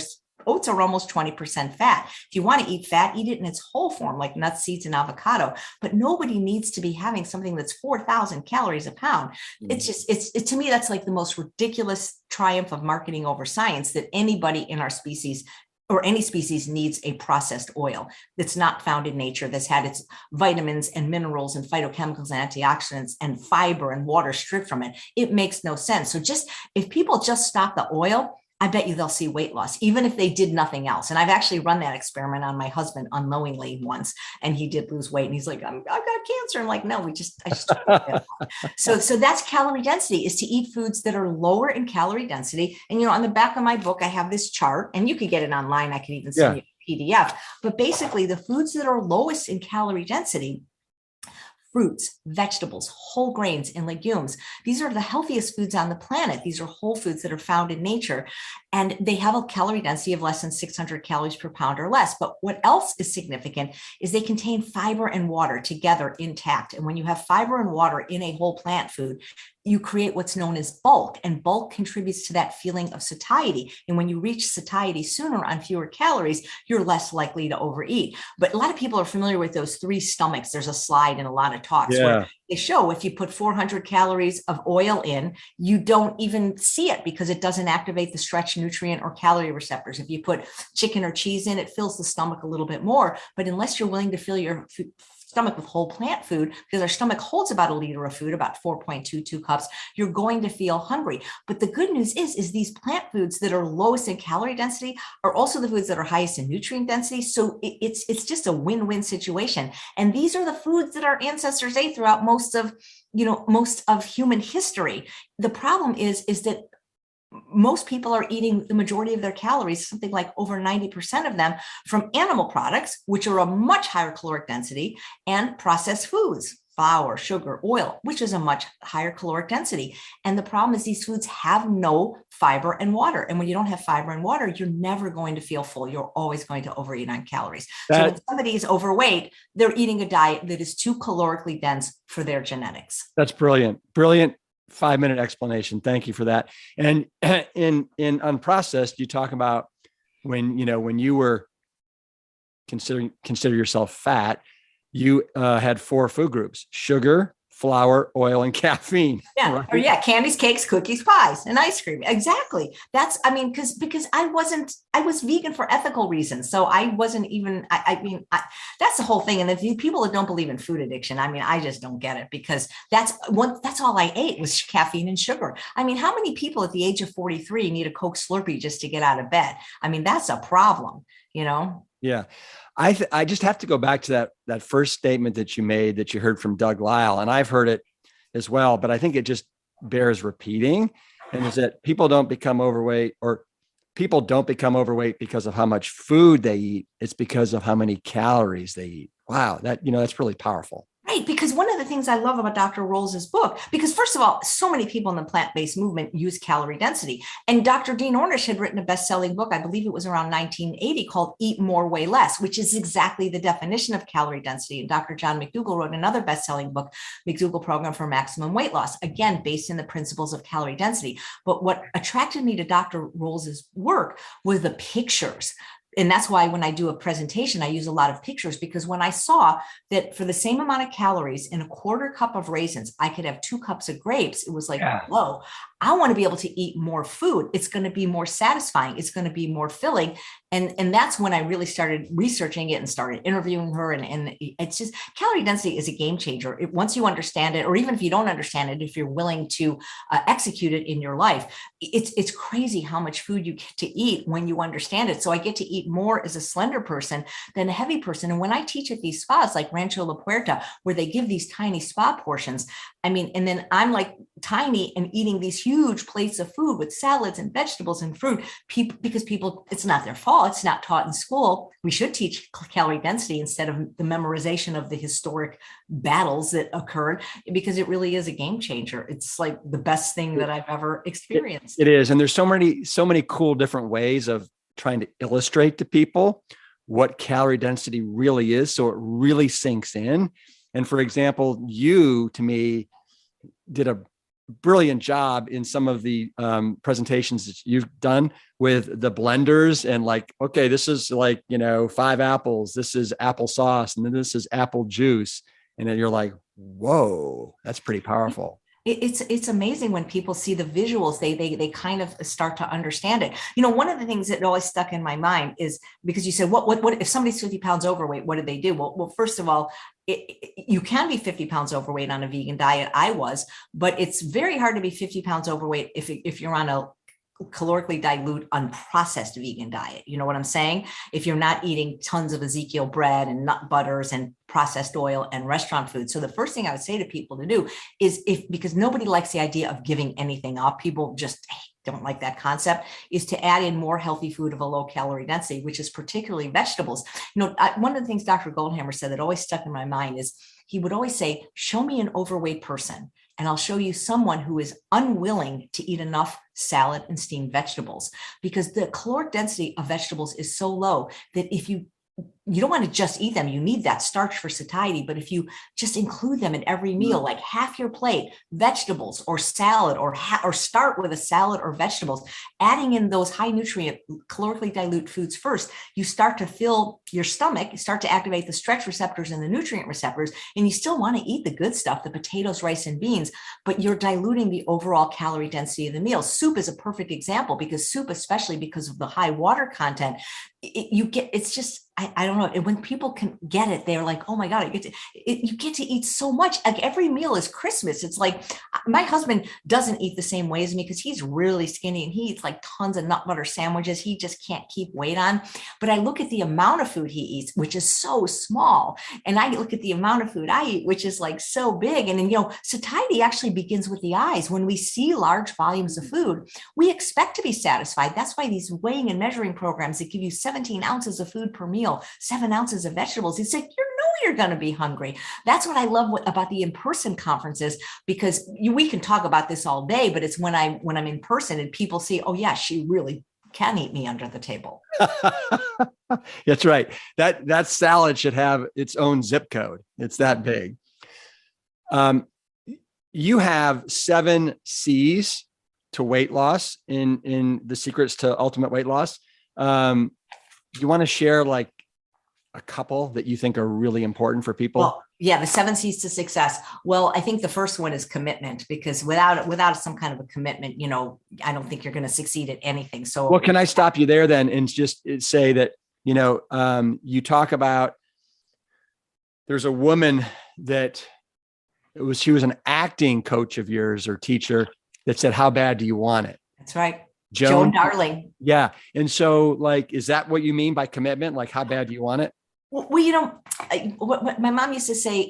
Speaker 1: Oats are almost 20% fat. If you want to eat fat, eat it in its whole form, like nuts, seeds, and avocado. But nobody needs to be having something that's 4,000 calories a pound. Mm-hmm. To me, that's like the most ridiculous triumph of marketing over science, that anybody in our species or any species needs a processed oil that's not found in nature, that's had its vitamins and minerals and phytochemicals and antioxidants and fiber and water stripped from it. It makes no sense. So if people just stop the oil, I bet you they'll see weight loss, even if they did nothing else. And I've actually run that experiment on my husband unknowingly once, and he did lose weight. And he's like, I've got cancer. I'm like, no, I just so that's calorie density, is to eat foods that are lower in calorie density. And, on the back of my book, I have this chart, and you could get it online. I could even send you a PDF. But basically, the foods that are lowest in calorie density: fruits, vegetables, whole grains, and legumes. These are the healthiest foods on the planet. These are whole foods that are found in nature, and they have a calorie density of less than 600 calories per pound or less. But what else is significant is they contain fiber and water together intact. And when you have fiber and water in a whole plant food, you create what's known as bulk, and bulk contributes to that feeling of satiety. And when you reach satiety sooner on fewer calories, you're less likely to overeat. But a lot of people are familiar with those 3 stomachs. There's a slide in a lot of talks where they show if you put 400 calories of oil in, you don't even see it because it doesn't activate the stretch nutrient or calorie receptors. If you put chicken or cheese in, it fills the stomach a little bit more. But unless you're willing to fill your stomach with whole plant food, because our stomach holds about 1 liter of food, about 4.22 cups, you're going to feel hungry. But the good news is these plant foods that are lowest in calorie density are also the foods that are highest in nutrient density. So it's just a win-win situation. And these are the foods that our ancestors ate throughout most of human history. The problem is that most people are eating the majority of their calories, something like over 90% of them, from animal products, which are a much higher caloric density, and processed foods, flour, sugar, oil, which is a much higher caloric density. And the problem is these foods have no fiber and water. And when you don't have fiber and water, you're never going to feel full. You're always going to overeat on calories. So when somebody is overweight, they're eating a diet that is too calorically dense for their genetics.
Speaker 2: That's brilliant. Brilliant 5-minute explanation. Thank you for that. And in Unprocessed, you talk about when you were consider yourself fat, you had 4 food groups: sugar, flour, oil, and caffeine.
Speaker 1: Yeah. Right? Or candies, cakes, cookies, pies, and ice cream. Exactly. That's, because I was vegan for ethical reasons. So I wasn't even, that's the whole thing. And the people that don't believe in food addiction, I just don't get it, because that's all I ate was caffeine and sugar. How many people at the age of 43 need a Coke Slurpee just to get out of bed? That's a problem,
Speaker 2: Yeah. I just have to go back to that first statement that you made, that you heard from Doug Lisle, and I've heard it as well, but I think it just bears repeating. And is that people don't become overweight because of how much food they eat. It's because of how many calories they eat. Wow. That's really powerful.
Speaker 1: Right, because one of the things I love about Dr. Rolls' book, because first of all, so many people in the plant-based movement use calorie density. And Dr. Dean Ornish had written a best-selling book, I believe it was around 1980, called Eat More, Weigh Less, which is exactly the definition of calorie density. And Dr. John McDougall wrote another best-selling book, McDougall Program for Maximum Weight Loss, again, based in the principles of calorie density. But what attracted me to Dr. Rolls' work was the pictures. And that's why when I do a presentation, I use a lot of pictures, because when I saw that for the same amount of calories in a 1/4 cup of raisins, I could have 2 cups of grapes. It was like, whoa, I want to be able to eat more food. It's going to be more satisfying. It's going to be more filling. And that's when I really started researching it and started interviewing her. And it's just, calorie density is a game changer. Once you understand it, or even if you don't understand it, if you're willing to execute it in your life, it's crazy how much food you get to eat when you understand it. So I get to eat more as a slender person than a heavy person. And when I teach at these spas like Rancho La Puerta, where they give these tiny spa portions, and then I'm like tiny and eating these huge plates of food with salads and vegetables and fruit, because people, it's not their fault. It's not taught in school. We should teach calorie density instead of the memorization of the historic battles that occurred, because it really is a game changer. It's like the best thing that I've ever experienced.
Speaker 2: It is. And there's so many cool different ways of trying to illustrate to people what calorie density really is, so it really sinks in. And for example, you, to me, did a brilliant job in some of the presentations that you've done with the blenders, and like, okay, this is like, 5 apples, this is applesauce, and then this is apple juice. And then you're like, whoa, that's pretty powerful.
Speaker 1: It's amazing when people see the visuals, they kind of start to understand it. One of the things that always stuck in my mind is, because you said, what if somebody's 50 pounds overweight, what do they do? Well, first of all, you can be 50 pounds overweight on a vegan diet. I was, but it's very hard to be 50 pounds overweight if you're on a calorically dilute, unprocessed vegan diet. You know what I'm saying? If you're not eating tons of Ezekiel bread and nut butters and processed oil and restaurant food. So the first thing I would say to people to do is, because nobody likes the idea of giving anything up, people just don't like that concept, is to add in more healthy food of a low calorie density, which is particularly vegetables. One of the things Dr. Goldhammer said that always stuck in my mind is he would always say, show me an overweight person and I'll show you someone who is unwilling to eat enough salad and steamed vegetables, because the caloric density of vegetables is so low that if you don't want to just eat them. You need that starch for satiety. But if you just include them in every meal, like half your plate, vegetables or salad, or start with a salad or vegetables, adding in those high nutrient, calorically dilute foods first, you start to fill your stomach, you start to activate the stretch receptors and the nutrient receptors, and you still want to eat the good stuff, the potatoes, rice, and beans, but you're diluting the overall calorie density of the meal. Soup is a perfect example, because soup, especially because of the high water content, it's just, I don't know. And when people can get it, they're like, oh my God, you get to eat so much. Like every meal is Christmas. It's like, my husband doesn't eat the same way as me because he's really skinny and he eats like tons of nut butter sandwiches. He just can't keep weight on. But I look at the amount of food he eats, which is so small. And I look at the amount of food I eat, which is like so big. And then, satiety actually begins with the eyes. When we see large volumes of food, we expect to be satisfied. That's why these weighing and measuring programs that give you 17 ounces of food per meal, 7 ounces of vegetables, it's like, you're going to be hungry. That's what I love about the in-person conferences, because we can talk about this all day, but it's when I'm in person and people see, oh yeah, she really can eat me under the table.
Speaker 2: That's right. That salad should have its own zip code. It's that big. You have 7 C's to weight loss in the secrets to ultimate weight loss. You want to share like a couple that you think are really important for people?
Speaker 1: Well, yeah, the 7 C's to success. Well, I think the first one is commitment, because without some kind of a commitment, I don't think you're going to succeed at anything. So,
Speaker 2: well, can I stop you there then and just say that, you talk about, there's a woman that she was an acting coach of yours or teacher that said, how bad do you want it?
Speaker 1: That's right.
Speaker 2: Joan
Speaker 1: Darling.
Speaker 2: Yeah. And so like, is that what you mean by commitment? Like, how bad do you want it?
Speaker 1: Well, what my mom used to say,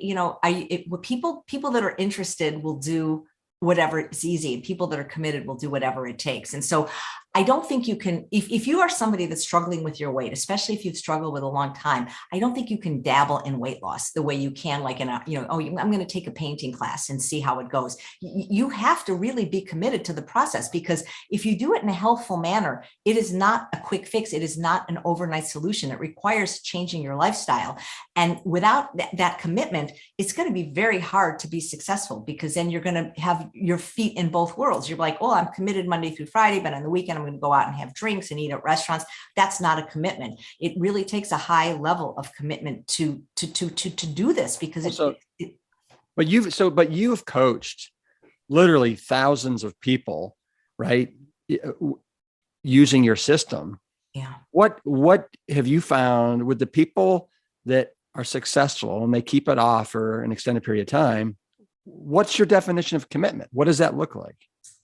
Speaker 1: people that are interested will do whatever is easy, and people that are committed will do whatever it takes. And so I don't think you can, if you are somebody that's struggling with your weight, especially if you've struggled with a long time, I don't think you can dabble in weight loss the way you can, like I'm going to take a painting class and see how it goes. You have to really be committed to the process, because if you do it in a healthful manner, it is not a quick fix. It is not an overnight solution. It requires changing your lifestyle. And without that commitment, it's going to be very hard to be successful, because then you're going to have your feet in both worlds. You're like, oh, I'm committed Monday through Friday, but on the weekend, I'm going to go out and have drinks and eat at restaurants. That's not a commitment. It really takes a high level of commitment to do this, because
Speaker 2: but you've coached literally thousands of people, right? Using your system.
Speaker 1: Yeah.
Speaker 2: What have you found with the people that are successful and they keep it off for an extended period of time? What's your definition of commitment? What does that look like?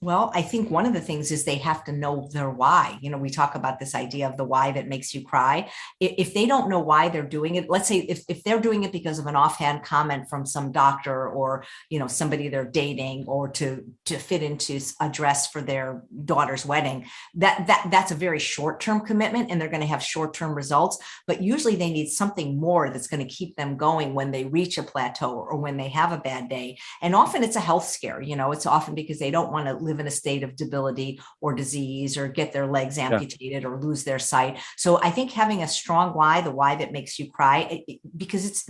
Speaker 1: Well, I think one of the things is they have to know their why. We talk about this idea of the why that makes you cry. If they don't know why they're doing it, let's say if they're doing it because of an offhand comment from some doctor or, somebody they're dating, or to fit into a dress for their daughter's wedding, that's a very short-term commitment, and they're going to have short-term results. But usually they need something more that's going to keep them going when they reach a plateau or when they have a bad day. And often it's a health scare. It's often because they don't want to live in a state of debility or disease, or get their legs amputated, or lose their sight. So I think having a strong why, the why that makes you cry, because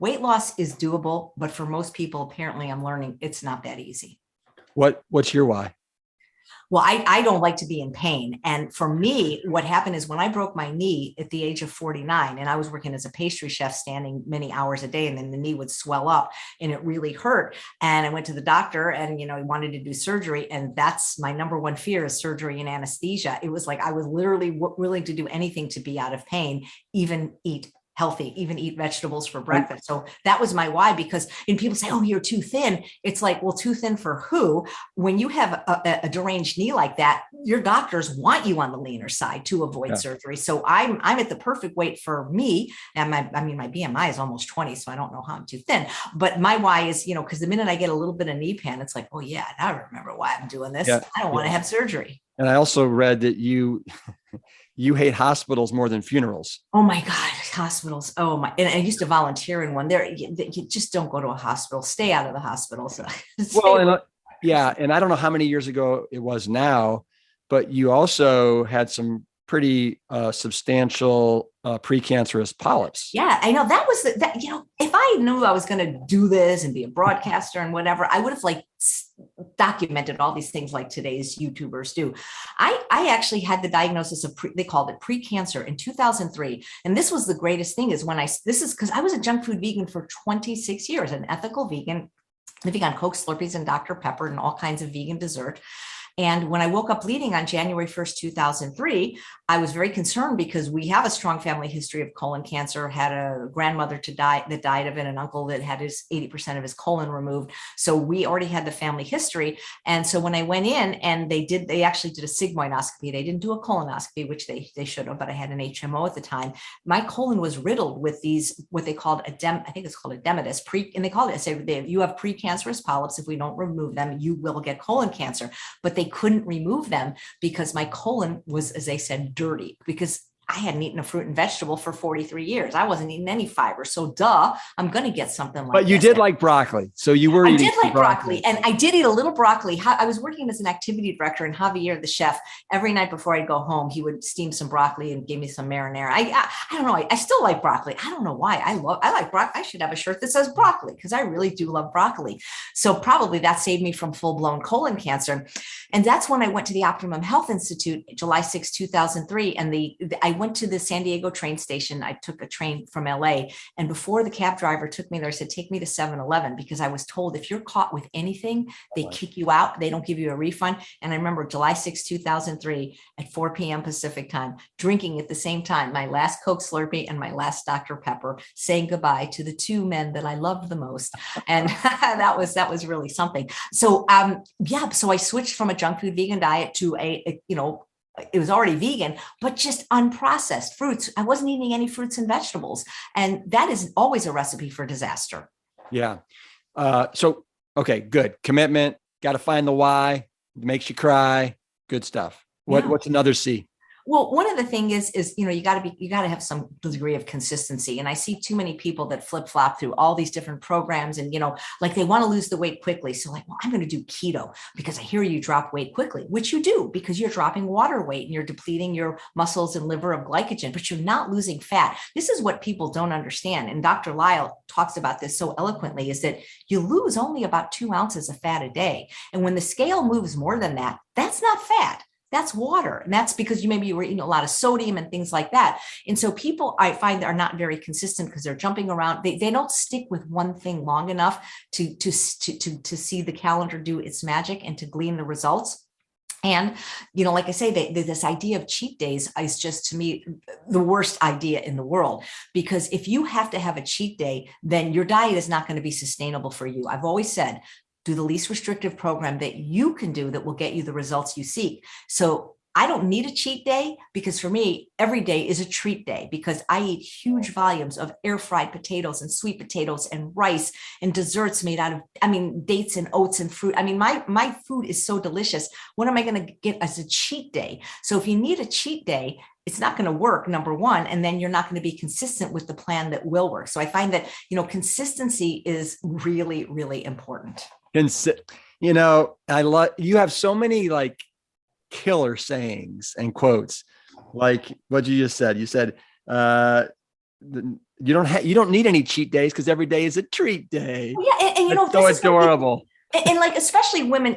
Speaker 1: weight loss is doable, but for most people, apparently I'm learning it's not that easy.
Speaker 2: What's your why?
Speaker 1: Well, I don't like to be in pain. And for me, what happened is when I broke my knee at the age of 49, and I was working as a pastry chef, standing many hours a day, and then the knee would swell up and it really hurt. And I went to the doctor, and, he wanted to do surgery. And that's my number one fear, is surgery and anesthesia. It was like, I was literally willing to do anything to be out of pain, even eat healthy, even eat vegetables for breakfast. So that was my why, because and people say, oh, you're too thin. It's like, well, too thin for who? When you have a deranged knee like that, your doctors want you on the leaner side to avoid surgery. So I'm at the perfect weight for me. And my BMI is almost 20, so I don't know how I'm too thin. But my why is, because the minute I get a little bit of knee pain, it's like, oh yeah, now I remember why I'm doing this. I don't want to have surgery.
Speaker 2: And I also read that you hate hospitals more than funerals.
Speaker 1: Oh my God, hospitals. Oh my. And I used to volunteer in one there. You just don't go to a hospital, stay out of the hospital. So
Speaker 2: and I don't know how many years ago it was now, but you also had some pretty substantial precancerous polyps.
Speaker 1: Yeah, I know that was if I knew I was going to do this and be a broadcaster and whatever, I would have documented all these things like today's YouTubers do. I actually had the diagnosis of they called it precancer in 2003. And this was the greatest thing is this is because I was a junk food vegan for 26 years, an ethical vegan, living on Coke, Slurpees, and Dr. Pepper and all kinds of vegan dessert. And when I woke up bleeding on January 1st, 2003, I was very concerned because we have a strong family history of colon cancer, had a grandmother that died of it, an uncle that had 80% of his colon removed. So we already had the family history. And so when I went in and they actually did a sigmoidoscopy, they didn't do a colonoscopy, which they should have, but I had an HMO at the time. My colon was riddled with these, what they called I think it's called edematous, and they called it, you have precancerous polyps. If we don't remove them, you will get colon cancer. But they couldn't remove them because my colon was, as they said, dirty, because I hadn't eaten a fruit and vegetable for 43 years. I wasn't eating any fiber. So I'm going to get something like that.
Speaker 2: But you did like broccoli. So you were eating.
Speaker 1: I did like broccoli. And I did eat a little broccoli. I was working as an activity director, and Javier, the chef, every night before I'd go home, he would steam some broccoli and give me some marinara. I don't know. I still like broccoli. I don't know why. I like broccoli. I should have a shirt that says broccoli because I really do love broccoli. So probably that saved me from full-blown colon cancer. And that's when I went to the Optimum Health Institute, July 6, 2003. And I went to the San Diego train station. I took a train from LA. And before the cab driver took me there, I said, take me to 7-Eleven, because I was told if you're caught with anything, they kick you out. They don't give you a refund. And I remember July 6, 2003 at 4 p.m. Pacific time, drinking at the same time my last Coke Slurpee and my last Dr. Pepper, saying goodbye to the two men that I loved the most. And that was really something. So, so I switched from a junk food vegan diet to it was already vegan, but just unprocessed fruits. I wasn't eating any fruits and vegetables. And that is always a recipe for disaster.
Speaker 2: Yeah. Okay, good. Commitment. Got to find the why. It makes you cry. Good stuff. What's another C?
Speaker 1: Well, one of the things is, you got to have some degree of consistency. And I see too many people that flip flop through all these different programs and, like they want to lose the weight quickly. So like, well, I'm going to do keto because I hear you drop weight quickly, which you do because you're dropping water weight and you're depleting your muscles and liver of glycogen, but you're not losing fat. This is what people don't understand. And Dr. Lyle talks about this so eloquently, is that you lose only about 2 ounces of fat a day. And when the scale moves more than that, that's not fat. That's water. And that's because you were eating a lot of sodium and things like that. And so people, I find, are not very consistent because they're jumping around. They don't stick with one thing long enough to see the calendar do its magic and to glean the results. And, like I say, this idea of cheat days is just, to me, the worst idea in the world, because if you have to have a cheat day, then your diet is not going to be sustainable for you. I've always said, do the least restrictive program that you can do that will get you the results you seek. So I don't need a cheat day, because for me, every day is a treat day, because I eat huge volumes of air fried potatoes and sweet potatoes and rice and desserts made out of, dates and oats and fruit. My food is so delicious. What am I going to get as a cheat day? So if you need a cheat day, it's not going to work, number one, and then you're not going to be consistent with the plan that will work. So I find that, consistency is really, really important.
Speaker 2: I love, you have so many like killer sayings and quotes, like what you just said. You said, you don't need any cheat days because every day is a treat day.
Speaker 1: Yeah. And
Speaker 2: That's so adorable.
Speaker 1: And like, especially women,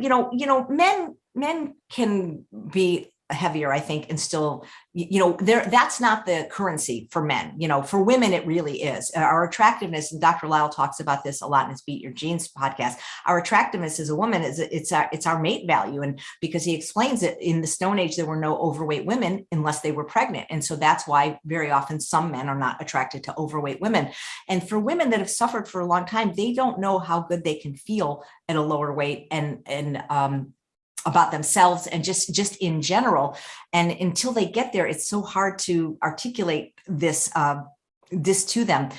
Speaker 1: men can be heavier, I think, and still, that's not the currency for men. For women, it really is. Our attractiveness, and Dr. Lyle talks about this a lot in his Beat Your Genes podcast. Our attractiveness as a woman it's our mate value. And because he explains it, in the Stone Age, there were no overweight women unless they were pregnant. And so that's why very often some men are not attracted to overweight women. And for women that have suffered for a long time, they don't know how good they can feel at a lower weight and about themselves and just in general. And until they get there, it's so hard to articulate this to them.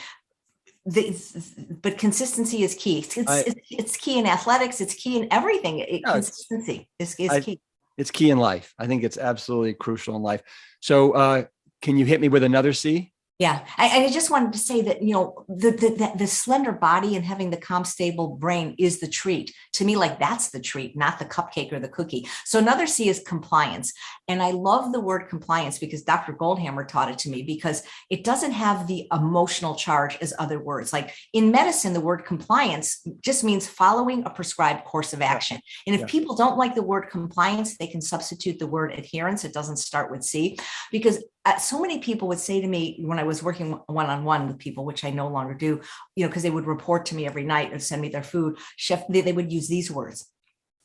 Speaker 1: But consistency is key. It's key in athletics. It's key in everything. Consistency is key.
Speaker 2: It's key in life. I think it's absolutely crucial in life. So can you hit me with another C?
Speaker 1: Yeah. I just wanted to say that, the slender body and having the calm, stable brain is the treat. To me, like that's the treat, not the cupcake or the cookie. So another C is compliance. And I love the word compliance because Dr. Goldhammer taught it to me, because it doesn't have the emotional charge as other words. Like in medicine, the word compliance just means following a prescribed course of action. And if people don't like the word compliance, they can substitute the word adherence. It doesn't start with C, because so many people would say to me when I was working one-on-one with people, which I no longer do, because they would report to me every night or send me their food. Chef, they would use these words.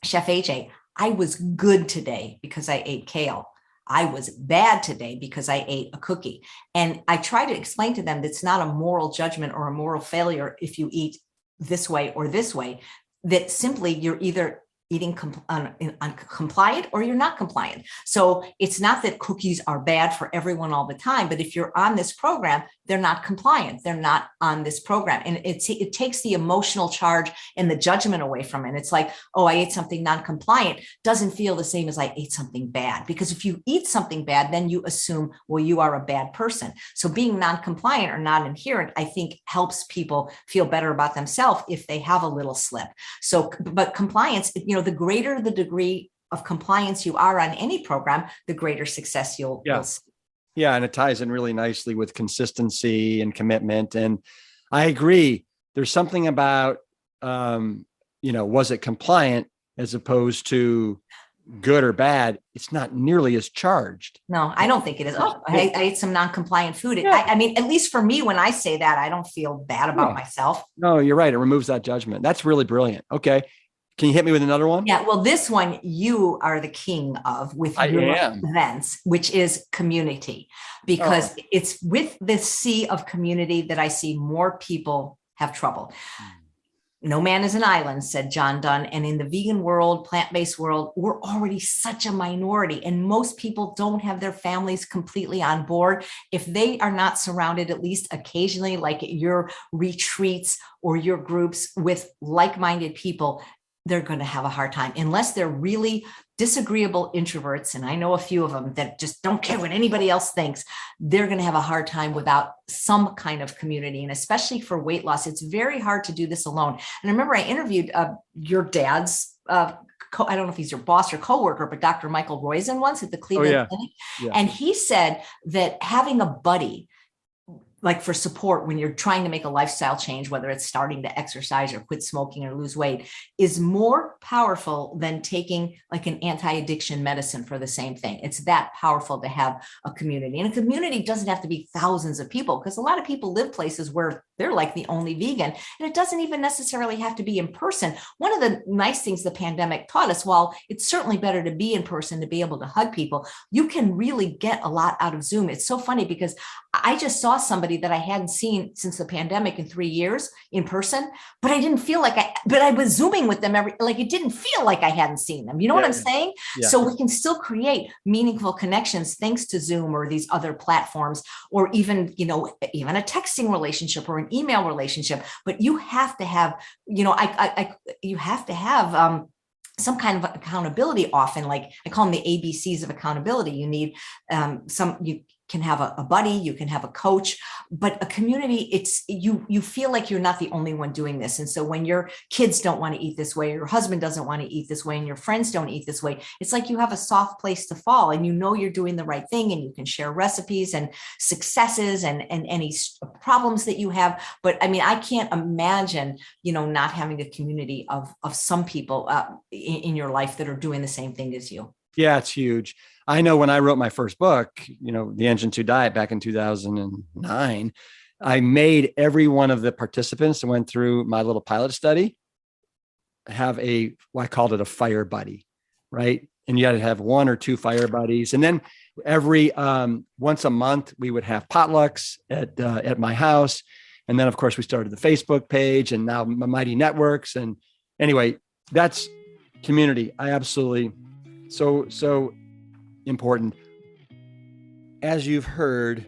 Speaker 1: Chef AJ, I was good today because I ate kale. I was bad today because I ate a cookie. And I try to explain to them that it's not a moral judgment or a moral failure if you eat this way or this way, that simply you're either eating compliant or you're not compliant. So it's not that cookies are bad for everyone all the time, but if you're on this program, they're not compliant. They're not on this program. And it takes the emotional charge and the judgment away from it. It's like, oh, I ate something non-compliant. Doesn't feel the same as I ate something bad. Because if you eat something bad, then you assume, well, you are a bad person. So being non-compliant or non-adherent, I think helps people feel better about themselves if they have a little slip. So, but compliance, the greater the degree of compliance you are on any program, the greater success you'll see.
Speaker 2: Yeah. And it ties in really nicely with consistency and commitment. And I agree. There's something about, was it compliant as opposed to good or bad? It's not nearly as charged.
Speaker 1: No, I don't think it is. Oh, I ate some non-compliant food. Yeah. I mean, at least for me, when I say that, I don't feel bad about myself.
Speaker 2: No, you're right. It removes that judgment. That's really brilliant. Okay. Can you hit me with another one?
Speaker 1: Yeah, well, this one you are the king of with your events, which is community, because it's with the C of community that I see more people have trouble. No man is an island, said John Donne. And in the vegan world, plant-based world, we're already such a minority. And most people don't have their families completely on board. If they are not surrounded, at least occasionally, like at your retreats or your groups with like-minded people, they're going to have a hard time unless they're really disagreeable introverts. And I know a few of them that just don't care what anybody else thinks. They're going to have a hard time without some kind of community. And especially for weight loss, it's very hard to do this alone. And I remember I interviewed your dad's, I don't know if he's your boss or coworker, but Dr. Michael Roizen once at the Cleveland Clinic. Yeah. And he said that having a buddy, like for support when you're trying to make a lifestyle change, whether it's starting to exercise or quit smoking or lose weight, is more powerful than taking like an anti-addiction medicine for the same thing. It's that powerful to have a community. And a community doesn't have to be thousands of people, because a lot of people live places where they're like the only vegan, and it doesn't even necessarily have to be in person. One of the nice things the pandemic taught us, while it's certainly better to be in person to be able to hug people, you can really get a lot out of Zoom. It's so funny because I just saw somebody that I hadn't seen since the pandemic in 3 years in person, but I didn't feel like but I was Zooming with them it didn't feel like I hadn't seen them. You know what I'm saying? Yeah. So we can still create meaningful connections thanks to Zoom or these other platforms, or even a texting relationship or an email relationship. But you have to have, some kind of accountability often. Like I call them the ABCs of accountability. You need you can have a buddy, you can have a coach, but a community, it's you feel like you're not the only one doing this. And so when your kids don't want to eat this way, or your husband doesn't want to eat this way, and your friends don't eat this way, it's like you have a soft place to fall, and you're doing the right thing, and you can share recipes and successes and any problems that you have. But I mean, I can't imagine, not having a community of some people in your life that are doing the same thing as you.
Speaker 2: Yeah, it's huge. I know when I wrote my first book, The Engine 2 Diet back in 2009, I made every one of the participants that went through my little pilot study have I called it a fire buddy, right? And you had to have one or two fire buddies. And then every once a month, we would have potlucks at my house. And then, of course, we started the Facebook page and now Mighty Networks. And anyway, that's community. I absolutely, so important. As you've heard,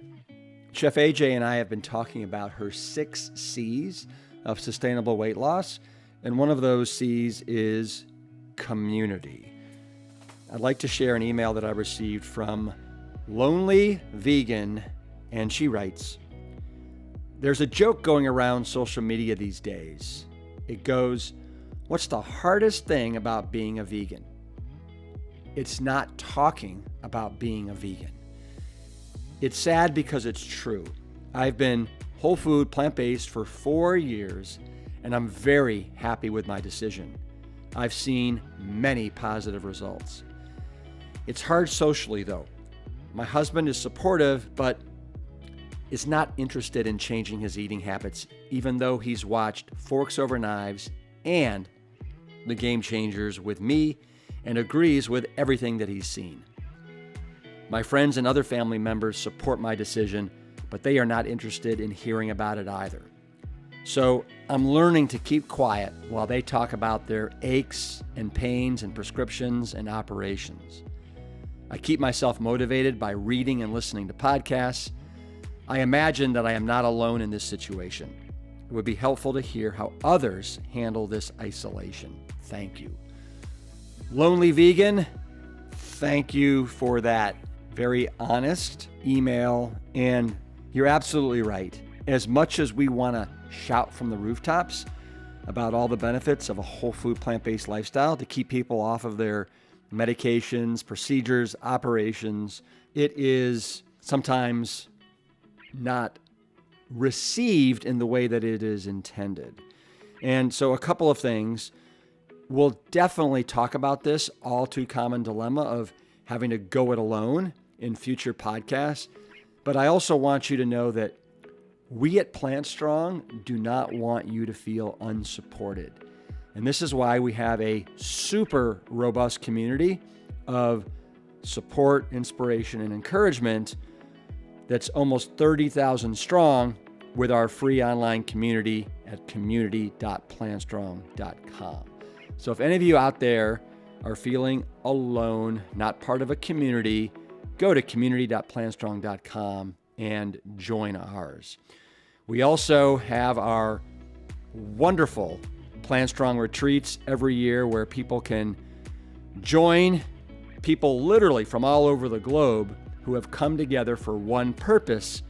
Speaker 2: Chef AJ and I have been talking about her 6 C's of sustainable weight loss. And one of those C's is community. I'd like to share an email that I received from Lonely Vegan, and she writes, "There's a joke going around social media these days. It goes, 'What's the hardest thing about being a vegan?' It's not talking about being a vegan." It's sad because it's true. I've been whole food, plant-based for 4 years, and I'm very happy with my decision. I've seen many positive results. It's hard socially, though. My husband is supportive, but is not interested in changing his eating habits, even though he's watched Forks Over Knives and The Game Changers with me and agrees with everything that he's seen. My friends and other family members support my decision, but they are not interested in hearing about it either. So I'm learning to keep quiet while they talk about their aches and pains and prescriptions and operations. I keep myself motivated by reading and listening to podcasts. I imagine that I am not alone in this situation. It would be helpful to hear how others handle this isolation. Thank you. Lonely Vegan, thank you for that very honest email. And you're absolutely right. As much as we want to shout from the rooftops about all the benefits of a whole food, plant-based lifestyle to keep people off of their medications, procedures, operations, it is sometimes not received in the way that it is intended. And so a couple of things. We'll definitely talk about this all too common dilemma of having to go it alone in future podcasts. But I also want you to know that we at Plant Strong do not want you to feel unsupported. And this is why we have a super robust community of support, inspiration, and encouragement that's almost 30,000 strong with our free online community at community.plantstrong.com. So if any of you out there are feeling alone, not part of a community, go to community.plantstrong.com and join ours. We also have our wonderful Plant Strong retreats every year where people can join people literally from all over the globe who have come together for one purpose,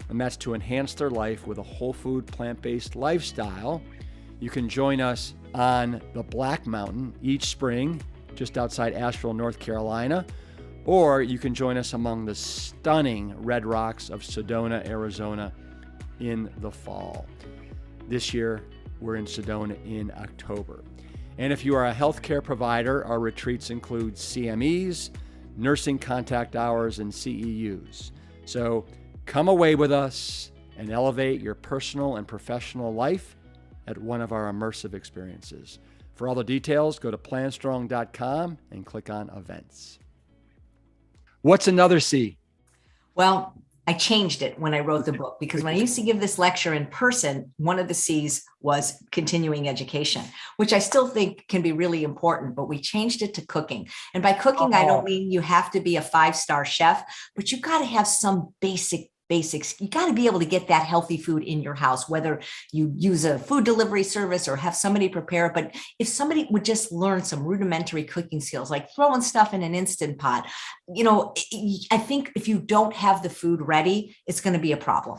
Speaker 2: and that's to enhance their life with a whole food, plant-based lifestyle. You can join us on the Black Mountain each spring, just outside Asheville, North Carolina, or you can join us among the stunning red rocks of Sedona, Arizona in the fall. This year, we're in Sedona in October. And if you are a healthcare provider, our retreats include CMEs, nursing contact hours, and CEUs. So come away with us and elevate your personal and professional life at one of our immersive experiences. For all the details, go to plantstrong.com and click on events. What's another C?
Speaker 1: Well, I changed it when I wrote the book, because when I used to give this lecture in person, one of the C's was continuing education, which I still think can be really important, but we changed it to cooking. And by cooking, I don't mean you have to be a 5-star chef, but you've got to have some basics. You got to be able to get that healthy food in your house, whether you use a food delivery service or have somebody prepare it. But if somebody would just learn some rudimentary cooking skills, like throwing stuff in an Instant Pot, I think if you don't have the food ready, it's going to be a problem.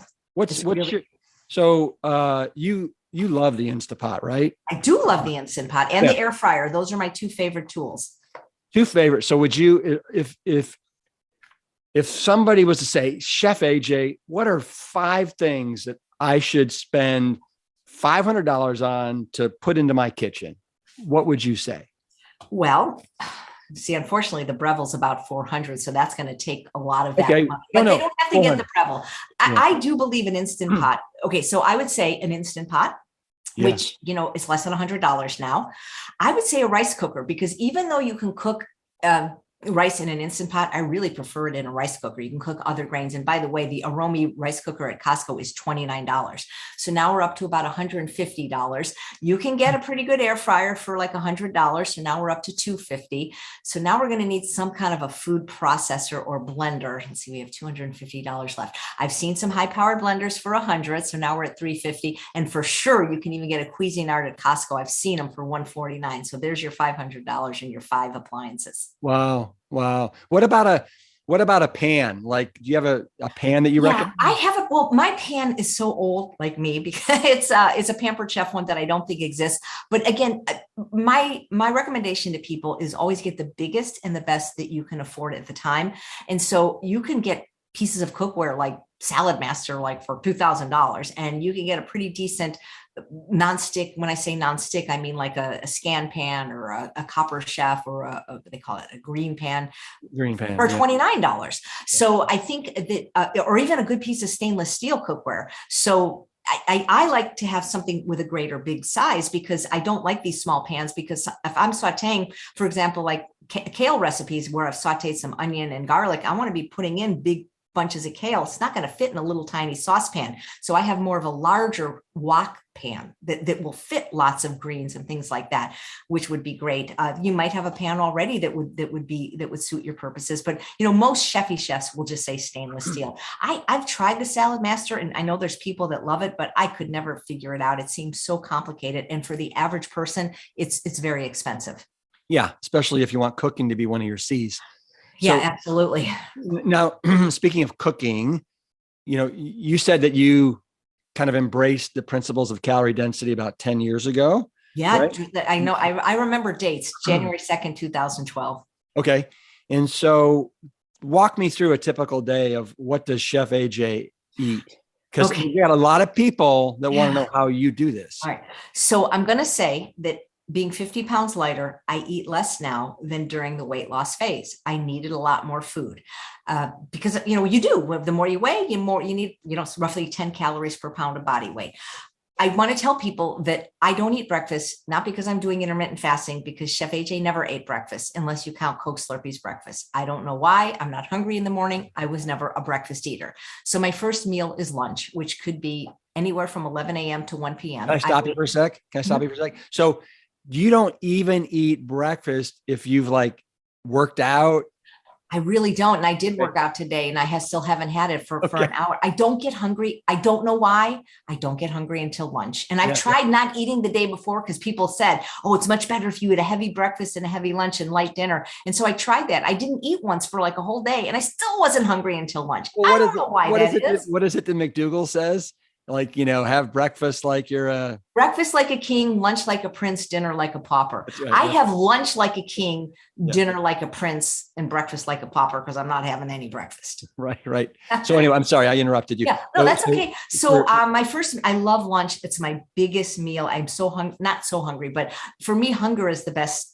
Speaker 2: So you love the Instant Pot, right?
Speaker 1: I do love the Instant Pot and the air fryer. Those are my 2 favorite tools.
Speaker 2: 2 favorite. So would you, if somebody was to say, Chef AJ, what are 5 things that I should spend $500 on to put into my kitchen? What would you say?
Speaker 1: Well, See, unfortunately, the Breville's about 400, so that's going to take a lot of that
Speaker 2: Okay.
Speaker 1: money. But they don't have to get the Breville.
Speaker 2: Yeah.
Speaker 1: I do believe an Instant Pot. Okay, so I would say an Instant Pot, which, you know, is less than $100 now. I would say a rice cooker, because even though you can cook rice in an Instant Pot, I really prefer it in a rice cooker. You can cook other grains. And by the way, the Aromi rice cooker at Costco is $29. So now we're up to about $150. You can get a pretty good air fryer for like $100. So now we're up to $250. So now we're going to need some kind of a food processor or blender. Let's see, we have $250 left. I've seen some high powered blenders for $100. So now we're at $350. And for sure, you can even get a Cuisinart at Costco. I've seen them for $149. So there's your $500 and your 5 appliances.
Speaker 2: Wow. What about a pan? Like, do you have a pan that you recommend?
Speaker 1: I have it. Well, my pan is so old, like me, because it's a Pampered Chef one that I don't think exists. But again, my recommendation to people is always get the biggest and the best that you can afford at the time. And so you can get pieces of cookware like Salad Master, like for $2,000, and you can get a pretty decent nonstick. When I say nonstick, I mean like a Scan pan or a Copper Chef or they call it a green pan for $29. So I think that, or even a good piece of stainless steel cookware. So I like to have something with a greater big size, because I don't like these small pans, because if I'm sauteing, for example, like kale recipes where I've sauteed some onion and garlic, I want to be putting in big bunches of kale. It's not going to fit in a little tiny saucepan. So I have more of a larger wok pan that will fit lots of greens and things like that, which would be great. You might have a pan already that would suit your purposes, but you know, most chefy chefs will just say stainless steel. I've tried the Salad Master, and I know there's people that love it, but I could never figure it out. It seems so complicated, and for the average person, it's very expensive.
Speaker 2: Yeah, especially if you want cooking to be one of your C's.
Speaker 1: Yeah, absolutely.
Speaker 2: Now, speaking of cooking, you know, you said that you kind of embraced the principles of calorie density about 10 years ago.
Speaker 1: Yeah,
Speaker 2: right?
Speaker 1: I know. I remember dates, January 2nd, 2012.
Speaker 2: Okay. And so walk me through a typical day of what does Chef Aj eat? Because you got a lot of people that want to know how you do this.
Speaker 1: All right. So I'm going to say that being 50 pounds lighter, I eat less now than during the weight loss phase. I needed a lot more food because, you know, you do. The more you weigh, you need, you know, roughly 10 calories per pound of body weight. I want to tell people that I don't eat breakfast, not because I'm doing intermittent fasting, because Chef Aj never ate breakfast unless you count Coke Slurpee's breakfast. I don't know why. I'm not hungry in the morning. I was never a breakfast eater. So my first meal is lunch, which could be anywhere from 11 a.m. to 1 p.m.
Speaker 2: Can I stop you for a sec? So you don't even eat breakfast if you've like worked out?
Speaker 1: I really don't. And I did work out today, and I still haven't had it for an hour. I don't get hungry. I don't know why. I don't get hungry until lunch. And I've tried not eating the day before, because people said, oh, it's much better if you eat a heavy breakfast and a heavy lunch and light dinner. And so I tried that. I didn't eat once for like a whole day, and I still wasn't hungry until lunch.
Speaker 2: Well,
Speaker 1: I don't know why that is.
Speaker 2: What is it that McDougall says? Like, you know, have breakfast like you're a
Speaker 1: breakfast like a king, lunch like a prince, dinner like a pauper.
Speaker 2: Right,
Speaker 1: I have lunch like a king, dinner like a prince, and breakfast like a pauper, because I'm not having any breakfast.
Speaker 2: Right. So anyway, I'm sorry, I interrupted you.
Speaker 1: Yeah, no, that's okay. So I love lunch. It's my biggest meal. I'm so hungry, not so hungry, but for me, hunger is the best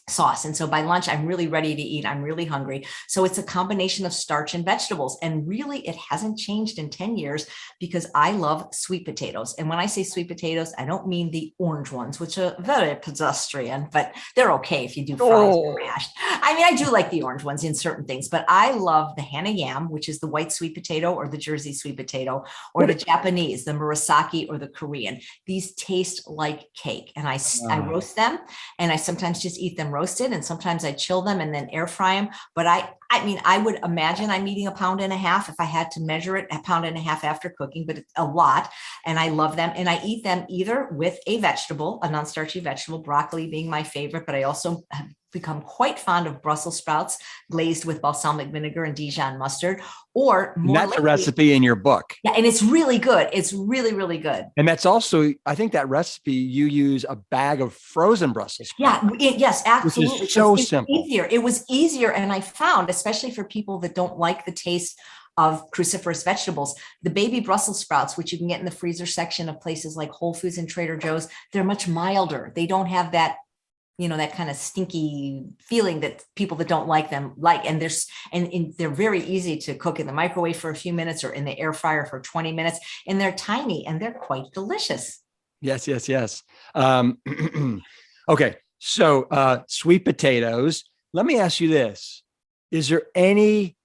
Speaker 1: sauce. And so by lunch, I'm really ready to eat. I'm really hungry. So it's a combination of starch and vegetables. And really, it hasn't changed in 10 years, because I love sweet potatoes. And when I say sweet potatoes, I don't mean the orange ones, which are very pedestrian, but they're okay if you do fries or mashed. I mean, I do like the orange ones in certain things, but I love the Hana yam, which is the white sweet potato, or the Jersey sweet potato, or the Japanese, the murasaki, or the Korean. These taste like cake. And I roast them, and I sometimes just eat them roasted, and sometimes I chill them and then air fry them. But I mean, I would imagine I'm eating 1.5 pounds if I had to measure it, 1.5 pounds after cooking, but it's a lot. And I love them. And I eat them either with a vegetable, a non-starchy vegetable, broccoli being my favorite, but I also have become quite fond of Brussels sprouts glazed with balsamic vinegar and Dijon mustard, or more.
Speaker 2: That's a recipe in your book.
Speaker 1: Yeah. And it's really good. It's really, really good.
Speaker 2: And that's also, I think that recipe, you use a bag of frozen Brussels sprouts.
Speaker 1: Yeah. Yes, absolutely.
Speaker 2: Which is so simple.
Speaker 1: Easier. It was easier. And I found, especially for people that don't like the taste of cruciferous vegetables, the baby Brussels sprouts, which you can get in the freezer section of places like Whole Foods and Trader Joe's, they're much milder. They don't have that that kind of stinky feeling that people that don't like them like. And they're very easy to cook in the microwave for a few minutes or in the air fryer for 20 minutes. And they're tiny and they're quite delicious.
Speaker 2: Yes, yes, yes. Okay. So sweet potatoes. Let me ask you this. Is there any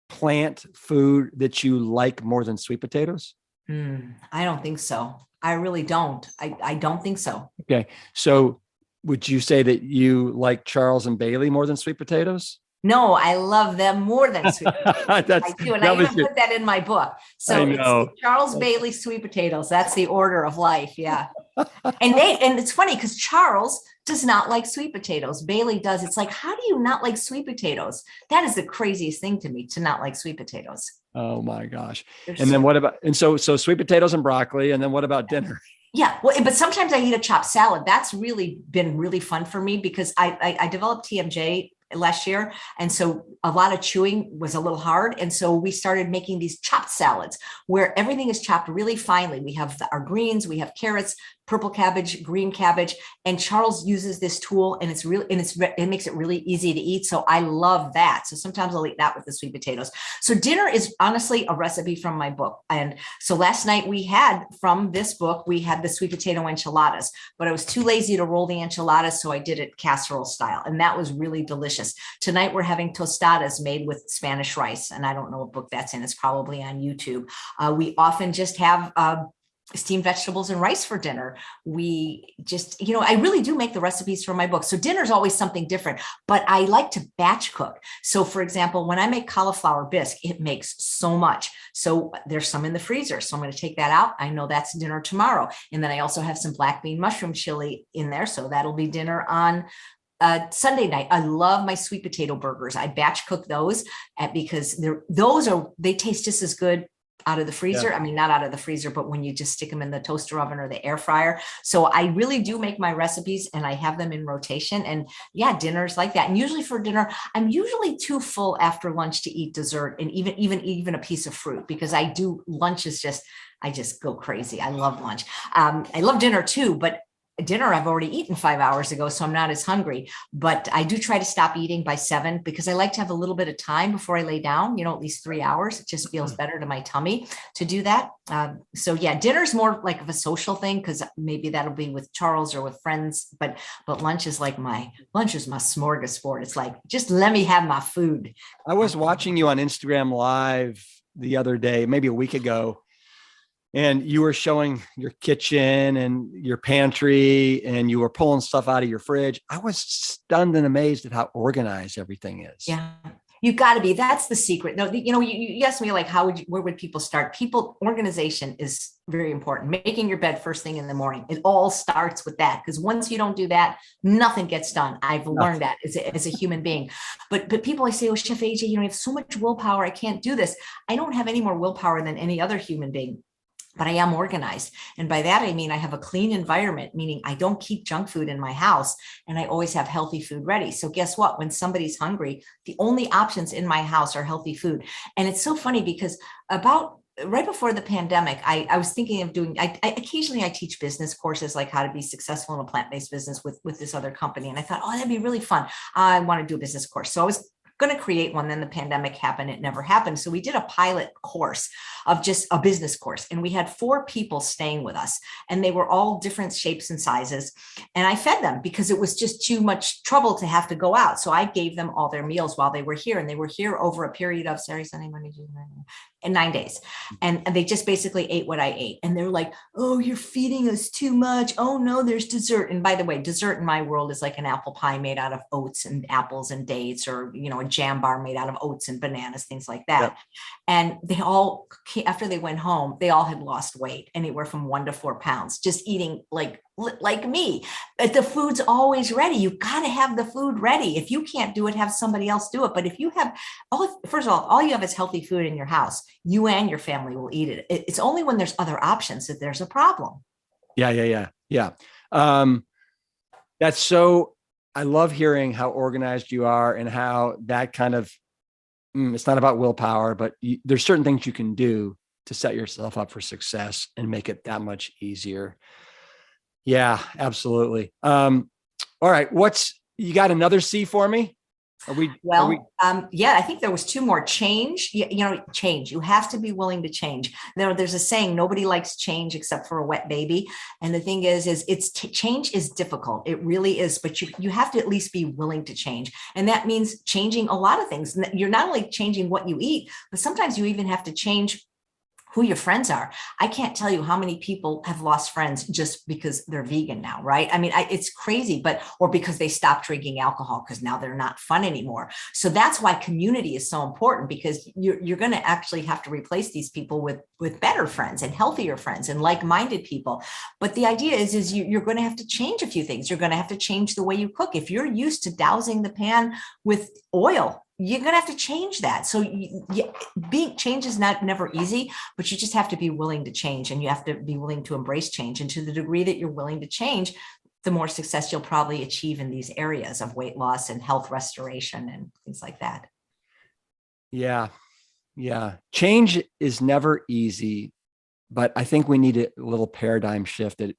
Speaker 2: plant food that you like more than sweet potatoes?
Speaker 1: I don't think so. I really don't. I don't think so.
Speaker 2: Okay. So would you say that you like Charles and Bailey more than sweet potatoes?
Speaker 1: No, I love them more than sweet potatoes. I do. And I even put that in my book. So it's Charles Bailey sweet potatoes. That's the order of life. Yeah. And it's funny because Charles does not like sweet potatoes. Bailey does. It's like, how do you not like sweet potatoes? That is the craziest thing to me, to not like sweet potatoes.
Speaker 2: Oh my gosh. Then what about, so sweet potatoes and broccoli. And then what about dinner?
Speaker 1: Yeah. Well, but sometimes I eat a chopped salad. That's really been really fun for me because I developed TMJ last year. And so a lot of chewing was a little hard. And so we started making these chopped salads where everything is chopped really finely. We have our greens, we have carrots, purple cabbage, green cabbage, and Charles uses this tool and it makes it really easy to eat. So I love that. So sometimes I'll eat that with the sweet potatoes. So dinner is honestly a recipe from my book. And so last night from this book, we had the sweet potato enchiladas, but I was too lazy to roll the enchiladas. So I did it casserole style. And that was really delicious. Tonight we're having tostadas made with Spanish rice. And I don't know what book that's in. It's probably on YouTube. We often just have steamed vegetables and rice for dinner. We just, I really do make the recipes for my book. So dinner's always something different, but I like to batch cook. So for example, when I make cauliflower bisque, it makes so much. So there's some in the freezer. So I'm going to take that out. I know that's dinner tomorrow. And then I also have some black bean mushroom chili in there. So that'll be dinner on Sunday night. I love my sweet potato burgers. I batch cook those because they taste just as good out of the freezer. Yeah. I mean, not out of the freezer, but when you just stick them in the toaster oven or the air fryer. So I really do make my recipes and I have them in rotation. And yeah, dinner's like that. And usually for dinner, I'm usually too full after lunch to eat dessert and even a piece of fruit because lunch is I just go crazy. I love lunch. I love dinner too, but dinner I've already eaten 5 hours ago, so I'm not as hungry, but I do try to stop eating by 7 because I like to have a little bit of time before I lay down, at least 3 hours. It just feels better to my tummy to do that. So yeah, dinner's more like of a social thing because maybe that'll be with Charles or with friends, but lunch is my smorgasbord. It's like, just let me have my food.
Speaker 2: I was watching you on Instagram Live the other day, maybe a week ago, and you were showing your kitchen and your pantry and you were pulling stuff out of your fridge. I was stunned and amazed at how organized everything is.
Speaker 1: Yeah. You got to be. That's the secret. No, you asked me like, where would people start? Organization is very important. Making your bed first thing in the morning. It all starts with that. Because once you don't do that, nothing gets done. I've learned that as a human being. But people, I say, oh, Chef Aj, you have so much willpower. I can't do this. I don't have any more willpower than any other human being. But I am organized. And by that, I mean, I have a clean environment, meaning I don't keep junk food in my house and I always have healthy food ready. So guess what? When somebody's hungry, the only options in my house are healthy food. And it's so funny because right before the pandemic, I was thinking of doing, occasionally I teach business courses, like how to be successful in a plant-based business with this other company. And I thought, that'd be really fun. I want to do a business course. So I was going to create one. Then the pandemic happened. It never happened. So we did a pilot course of just a business course. And we had 4 people staying with us and they were all different shapes and sizes. And I fed them because it was just too much trouble to have to go out. So I gave them all their meals while they were here. And they were here over a period of Saturday, Sunday, Monday, Tuesday, in 9 days. And they just basically ate what I ate. And they're like, oh, you're feeding us too much. Oh no, there's dessert. And by the way, dessert in my world is like an apple pie made out of oats and apples and dates, or, a jam bar made out of oats and bananas, things like that. Yep. And they all, after they went home, they all had lost weight, anywhere from 1 to 4 pounds, just eating like me. But the food's always ready. You've got to have the food ready. If you can't do it, have somebody else do it. But if you have, first of all you have is healthy food in your house, you and your family will eat it. It's only when there's other options that there's a problem.
Speaker 2: Yeah. That's so, I love hearing how organized you are and how that kind of, it's not about willpower, but there's certain things you can do to set yourself up for success and make it that much easier. Yeah, absolutely. All right. You got another C for me?
Speaker 1: Yeah, I think there was two more. Change, change. You have to be willing to change. There's a saying, nobody likes change except for a wet baby. And the thing is change is difficult. It really is, but you have to at least be willing to change. And that means changing a lot of things. You're not only changing what you eat, but sometimes you even have to change who your friends are. I can't tell you how many people have lost friends just because they're vegan now, right? I mean, it's crazy, or because they stopped drinking alcohol because now they're not fun anymore. So that's why community is so important, because you're going to actually have to replace these people with better friends and healthier friends and like-minded people. But the idea is you're going to have to change a few things. You're going to have to change the way you cook. If you're used to dousing the pan with oil, you're going to have to change that. So change is never easy, but you just have to be willing to change, and you have to be willing to embrace change. And to the degree that you're willing to change, the more success you'll probably achieve in these areas of weight loss and health restoration and things like that.
Speaker 2: Yeah. Yeah. Change is never easy, but I think we need a little paradigm shift that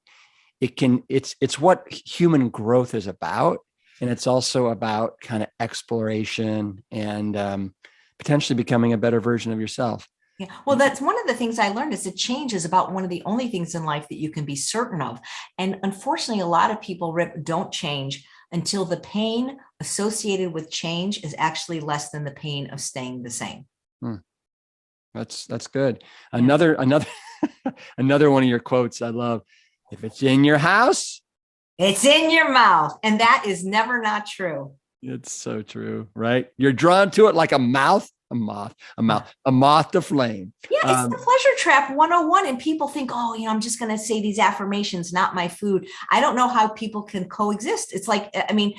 Speaker 2: it's what human growth is about. And it's also about kind of exploration and potentially becoming a better version of yourself.
Speaker 1: Yeah. Well, that's one of the things I learned, is that change is about one of the only things in life that you can be certain of. And unfortunately, a lot of people don't change until the pain associated with change is actually less than the pain of staying the same.
Speaker 2: That's good. Another another one of your quotes I love. If it's in your house,
Speaker 1: it's in your mouth. And that is never not true.
Speaker 2: It's so true, right? You're drawn to it like a moth to flame.
Speaker 1: Yeah, it's the pleasure trap 101. And people think, I'm just going to say these affirmations, not my food. I don't know how people can coexist. It's like, yes.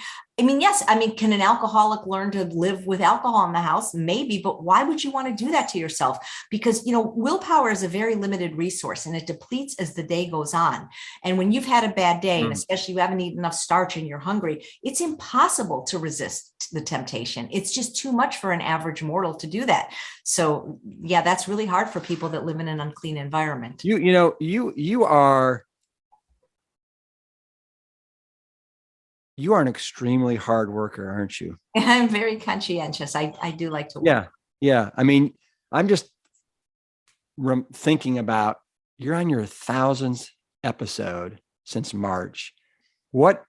Speaker 1: Can an alcoholic learn to live with alcohol in the house? Maybe, but why would you want to do that to yourself? Because, willpower is a very limited resource, and it depletes as the day goes on. And when you've had a bad day, and especially you haven't eaten enough starch and you're hungry, it's impossible to resist the temptation. It's just too much for an average mortal to do that. So yeah, that's really hard for people that live in an unclean environment.
Speaker 2: You are an extremely hard worker, aren't you?
Speaker 1: I'm very conscientious. I do like to work.
Speaker 2: Yeah. I'm just thinking about, you're on your 1000th episode since March. What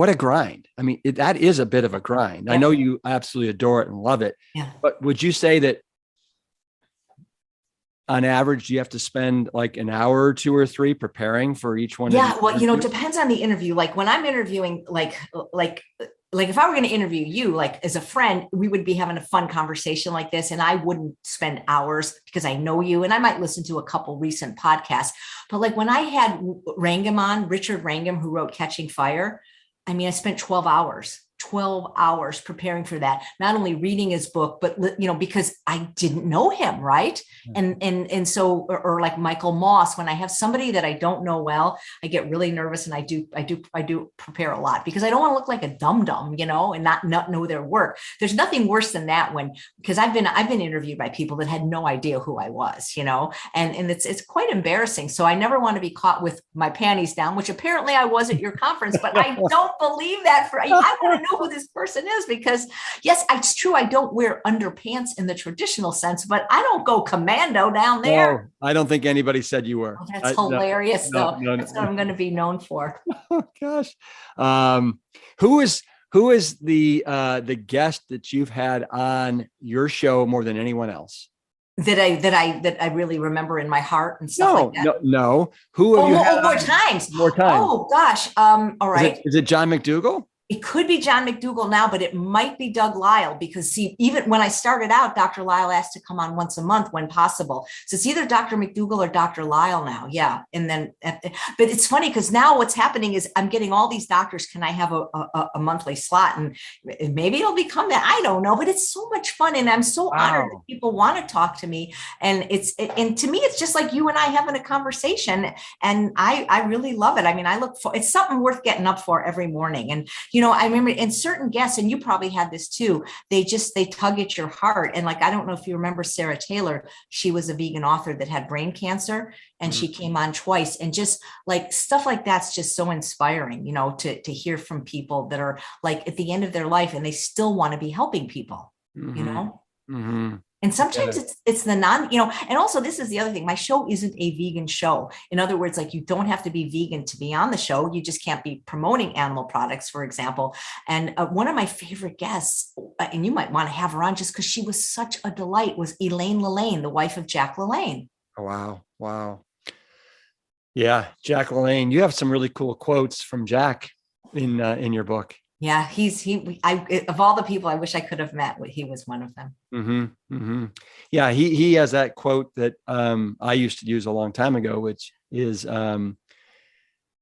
Speaker 2: a grind. That is a bit of a grind. Yeah. I know you absolutely adore it and love it.
Speaker 1: Yeah.
Speaker 2: But would you say that on average, do you have to spend like an hour or 2 or 3 preparing for each one?
Speaker 1: Yeah. Well, it depends on the interview. Like when I'm interviewing, like if I were going to interview you, like as a friend, we would be having a fun conversation like this. And I wouldn't spend hours because I know you, and I might listen to a couple recent podcasts. But like when I had Rangam on, Richard Rangam, who wrote Catching Fire, I spent 12 hours preparing for that, not only reading his book, but, because I didn't know him. Right. And so, or like Michael Moss, when I have somebody that I don't know well, I get really nervous, and I do prepare a lot, because I don't want to look like a dum-dum, and not know their work. There's nothing worse than that because I've been interviewed by people that had no idea who I was, and it's quite embarrassing. So I never want to be caught with my panties down, which apparently I was at your conference, but I don't believe that I want to know who this person is, because yes, it's true. I don't wear underpants in the traditional sense, but I don't go commando down there.
Speaker 2: No, I don't think anybody said you were.
Speaker 1: Oh, that's hilarious, though. That's what I'm going to be known for.
Speaker 2: Oh gosh. Who is the guest that you've had on your show more than anyone else? That
Speaker 1: I really remember in my heart and stuff like that.
Speaker 2: No. Who have you had
Speaker 1: more times?
Speaker 2: More times.
Speaker 1: Oh gosh. All right.
Speaker 2: Is it John McDougall?
Speaker 1: It could be John McDougall now, but it might be Doug Lisle, because see, even when I started out, Dr. Lisle asked to come on once a month when possible. So it's either Dr. McDougall or Dr. Lisle now. Yeah. And then, but it's funny because now what's happening is I'm getting all these doctors. Can I have a monthly slot? And maybe it'll become that. I don't know, but it's so much fun. And I'm so honored that people want to talk to me. And to me, it's just like you and I having a conversation. And I really love it. I look for, it's something worth getting up for every morning. And, I remember in certain guests, and you probably had this too, they tug at your heart. And like, I don't know if you remember Sarah Taylor, she was a vegan author that had brain cancer, and she came on twice, and just like stuff like that's just so inspiring, to hear from people that are like at the end of their life and they still want to be helping people, And sometimes it's the and also this is the other thing. My show isn't a vegan show. In other words, like you don't have to be vegan to be on the show. You just can't be promoting animal products, for example. And one of my favorite guests, and you might want to have her on just because she was such a delight, was Elaine Lalanne, the wife of Jack Lalanne.
Speaker 2: Oh, wow. Yeah, Jack Lalanne. You have some really cool quotes from Jack in your book.
Speaker 1: Yeah, of all the people I wish I could have met, he was one of them.
Speaker 2: Yeah, he has that quote that I used to use a long time ago, which is,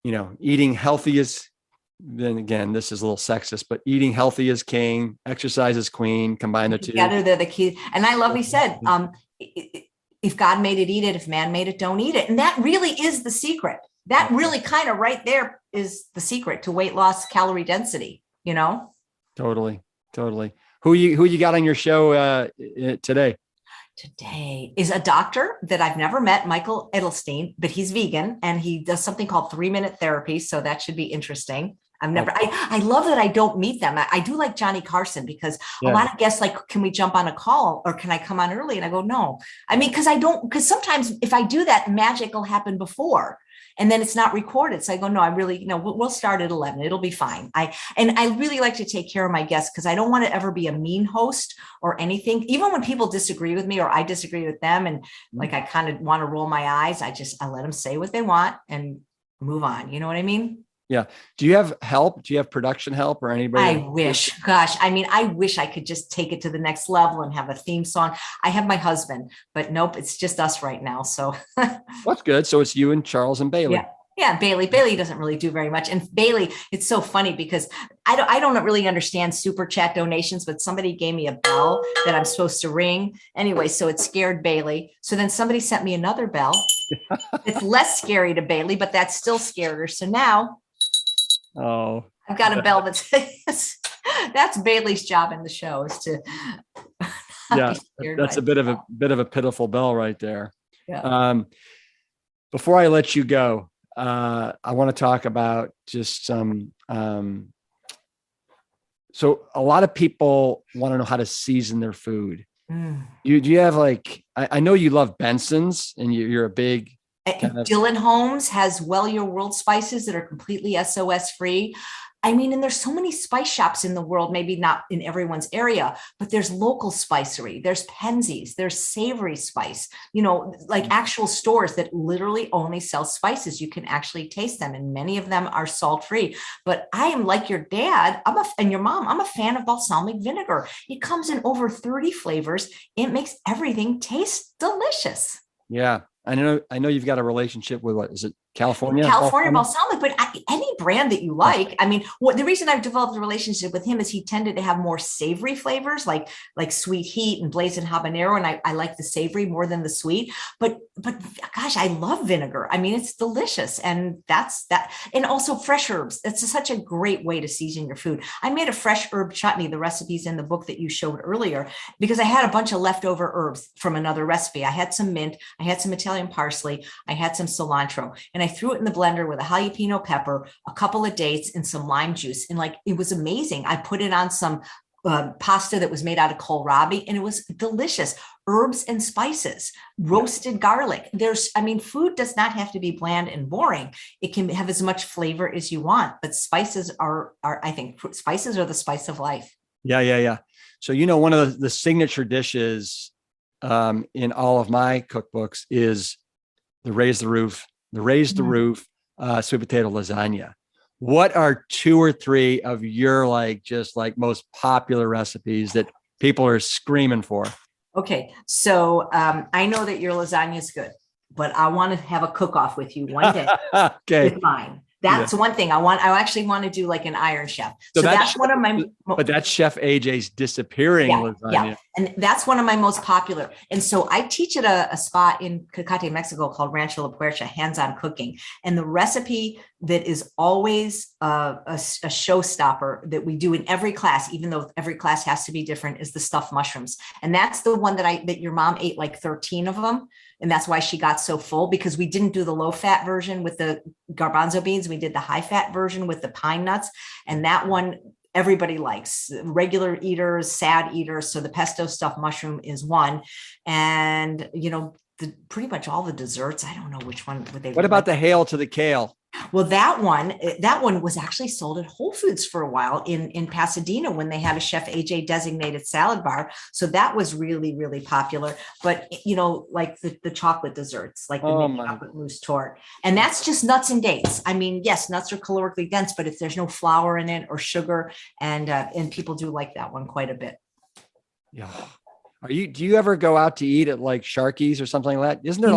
Speaker 2: eating healthy is, then again, this is a little sexist, but eating healthy is king, exercise is queen, combine the two.
Speaker 1: Together, they're the key. And I love, he said, if God made it, eat it. If man made it, don't eat it. And that really is the secret. That really kind of right there is the secret to weight loss, calorie density.
Speaker 2: Totally. Who you got on your show today?
Speaker 1: Today is a doctor that I've never met, Michael Edelstein, but he's vegan and he does something called 3-minute therapy. So that should be interesting. I love that I don't meet them. I do like Johnny Carson because a lot of guests like, can we jump on a call or can I come on early? And I go, no. I mean, because sometimes if I do that, magic will happen before. And then it's not recorded. So I go, no, I really, we'll start at 11. It'll be fine. I really like to take care of my guests because I don't want to ever be a mean host or anything. Even when people disagree with me or I disagree with them and like I kind of want to roll my eyes, I let them say what they want and move on. You know what I mean?
Speaker 2: Yeah. Do you have help? Do you have production help or anybody?
Speaker 1: I wish, I wish I could just take it to the next level and have a theme song. I have my husband, but nope, it's just us right now. So
Speaker 2: that's good. So it's you and Charles and Bailey.
Speaker 1: Yeah. Bailey doesn't really do very much. And Bailey, it's so funny because I don't really understand super chat donations, but somebody gave me a bell that I'm supposed to ring anyway. So it scared Bailey. So then somebody sent me another bell. It's less scary to Bailey, but that still scared her. So now, I've got a bell that says that's Bailey's job in the show is to
Speaker 2: that's a bit of a pitiful bell right there. Before I let you go, I want to talk about just some so a lot of people want to know how to season their food. Do you have I know you love Benson's and you're a big
Speaker 1: Dylan Holmes has Your World spices that are completely SOS free. I mean, and there's so many spice shops in the world, maybe not in everyone's area, but there's local spicery, there's Penzies, there's Savory Spice, like actual stores that literally only sell spices. You can actually taste them, and many of them are salt-free. But I am like your dad, and your mom, I'm a fan of balsamic vinegar. It comes in over 30 flavors. It makes everything taste delicious.
Speaker 2: Yeah. I know you've got a relationship with what is it? California
Speaker 1: balsamic, but any brand that you like. I mean, the reason I've developed a relationship with him is he tended to have more savory flavors, like Sweet Heat and Blazing Habanero, and I like the savory more than the sweet. But gosh, I love vinegar. I mean, it's delicious, and that's that. And also fresh herbs. It's such a great way to season your food. I made a fresh herb chutney. The recipe's in the book that you showed earlier because I had a bunch of leftover herbs from another recipe. I had some mint, I had some Italian parsley, I had some cilantro, and I threw it in the blender with a jalapeno pepper, a couple of dates, and some lime juice. And it was amazing. I put it on some pasta that was made out of kohlrabi, and it was delicious. Herbs and spices, roasted garlic. Food does not have to be bland and boring. It can have as much flavor as you want, but spices I think spices are the spice of life.
Speaker 2: Yeah. So, one of the signature dishes in all of my cookbooks is the raise the roof sweet potato lasagna. What are 2 or 3 of your most popular recipes that people are screaming for? Okay.
Speaker 1: So I know that your lasagna is good, but I want to have a cook-off with you one day.
Speaker 2: Okay.
Speaker 1: With mine. That's one thing I actually want to do like an Iron Chef. So that's one of my,
Speaker 2: but that's Chef AJ's disappearing lasagna.
Speaker 1: Yeah. And that's one of my most popular. And so I teach at a spot in Cacate, Mexico called Rancho La Puerta, hands-on cooking. And the recipe that is always a showstopper that we do in every class, even though every class has to be different, is the stuffed mushrooms. And that's the one that your mom ate like 13 of them. And that's why she got so full, because we didn't do the low fat version with the garbanzo beans. We did the high fat version with the pine nuts. And that one, everybody likes, regular eaters, sad eaters. So the pesto stuffed mushroom is one. And, pretty much all the desserts. I don't know which one would they.
Speaker 2: What about the hail to the kale?
Speaker 1: Well, that one was actually sold at Whole Foods for a while in Pasadena when they had a Chef AJ designated salad bar. So that was really, really popular. But, like the chocolate desserts, like the mini chocolate mousse tort. And that's just nuts and dates. I mean, yes, nuts are calorically dense, but if there's no flour in it or sugar, and people do like that one quite a bit.
Speaker 2: Yeah. Do you ever go out to eat at like Sharky's or something like that? Isn't there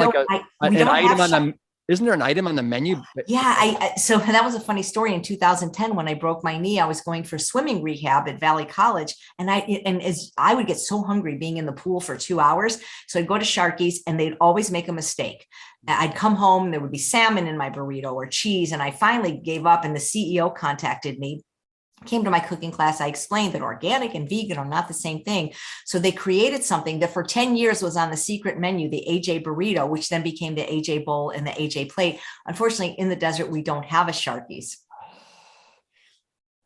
Speaker 2: Isn't there an item on the menu?
Speaker 1: Yeah. So that was a funny story. In 2010, when I broke my knee, I was going for swimming rehab at Valley College. And as I would get so hungry being in the pool for 2 hours. So I'd go to Sharky's and they'd always make a mistake. I'd come home, there would be salmon in my burrito or cheese. And I finally gave up, and the CEO contacted me. Came to my cooking class. I explained that organic and vegan are not the same thing. So they created something that for 10 years was on the secret menu, the Aj Burrito, which then became the Aj Bowl and the Aj Plate. Unfortunately, in the desert, we don't have a Sharky's.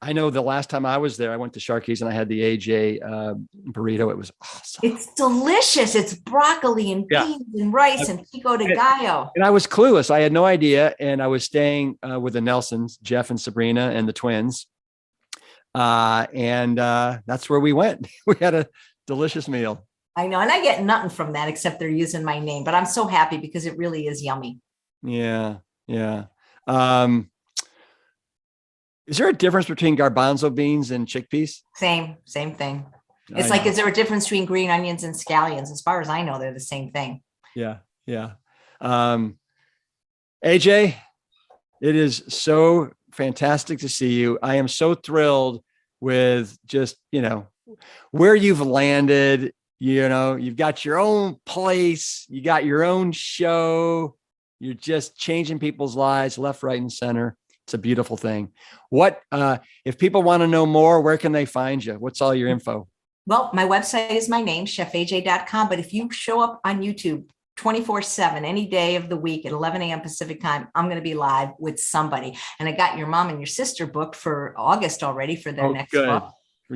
Speaker 2: I know the last time I was there, I went to Sharky's and I had the Aj burrito. It was awesome.
Speaker 1: It's delicious. It's broccoli and beans and rice and pico de gallo.
Speaker 2: And I was clueless. I had no idea. And I was staying with the Nelsons, Jeff and Sabrina and the twins. And that's where we went. We had a delicious meal.
Speaker 1: I know. And I get nothing from that except they're using my name, but I'm so happy because it really is yummy.
Speaker 2: Yeah. Yeah. Is there a difference between garbanzo beans and chickpeas?
Speaker 1: Same thing. It's like, is there a difference between green onions and scallions? As far as I know, they're the same thing.
Speaker 2: Yeah. Yeah. AJ, it is so fantastic to see you. I am so thrilled with just, where you've landed. You've got your own place, you got your own show. You're just changing people's lives left, right, and center. It's a beautiful thing. If people want to know more, where can they find you? What's all your info?
Speaker 1: Well, my website is my name, chefaj.com. But if you show up on YouTube 24/7, any day of the week at 11 a.m. Pacific time, I'm going to be live with somebody. And I got your mom and your sister booked for August already for their next book.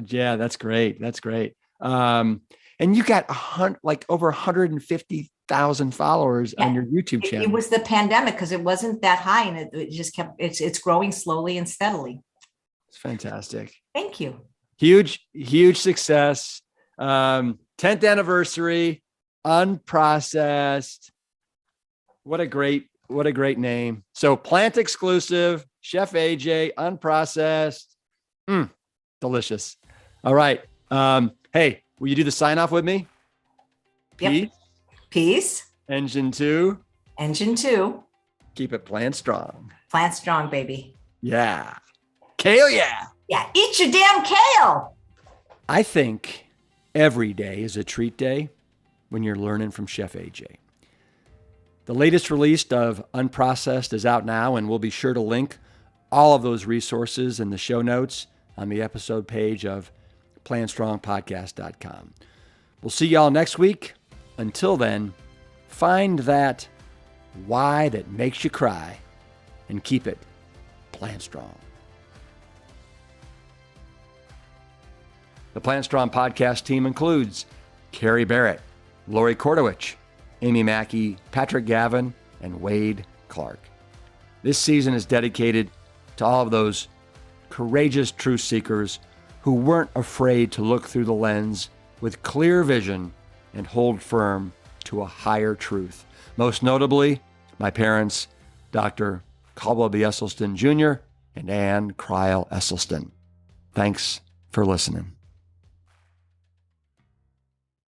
Speaker 2: Yeah, that's great. That's great. And you got over 150,000 followers on your YouTube channel.
Speaker 1: It was the pandemic because it wasn't that high, and it just kept, it's growing slowly and steadily.
Speaker 2: It's fantastic.
Speaker 1: Thank you.
Speaker 2: Huge success. 10th anniversary. Unprocessed. What a great name. So plant exclusive, Chef AJ, unprocessed. Delicious. All right. Hey, will you do the sign off with me?
Speaker 1: Yep. Peace.
Speaker 2: Engine 2.
Speaker 1: Keep
Speaker 2: it plant strong.
Speaker 1: Plant strong, baby.
Speaker 2: Yeah. Kale, yeah.
Speaker 1: Yeah. Eat your damn kale.
Speaker 2: I think every day is a treat day when you're learning from Chef AJ. The latest release of Unprocessed is out now, and we'll be sure to link all of those resources in the show notes on the episode page of PlantStrongPodcast.com. We'll see y'all next week. Until then, find that why that makes you cry and keep it plant strong. The Plant Strong podcast team includes Carrie Barrett, Lori Kordowich, Amy Mackey, Patrick Gavin, and Wade Clark. This season is dedicated to all of those courageous truth seekers who weren't afraid to look through the lens with clear vision and hold firm to a higher truth. Most notably, my parents, Dr. Caldwell B. Esselstyn Jr. and Ann Cryle Esselstyn. Thanks for listening.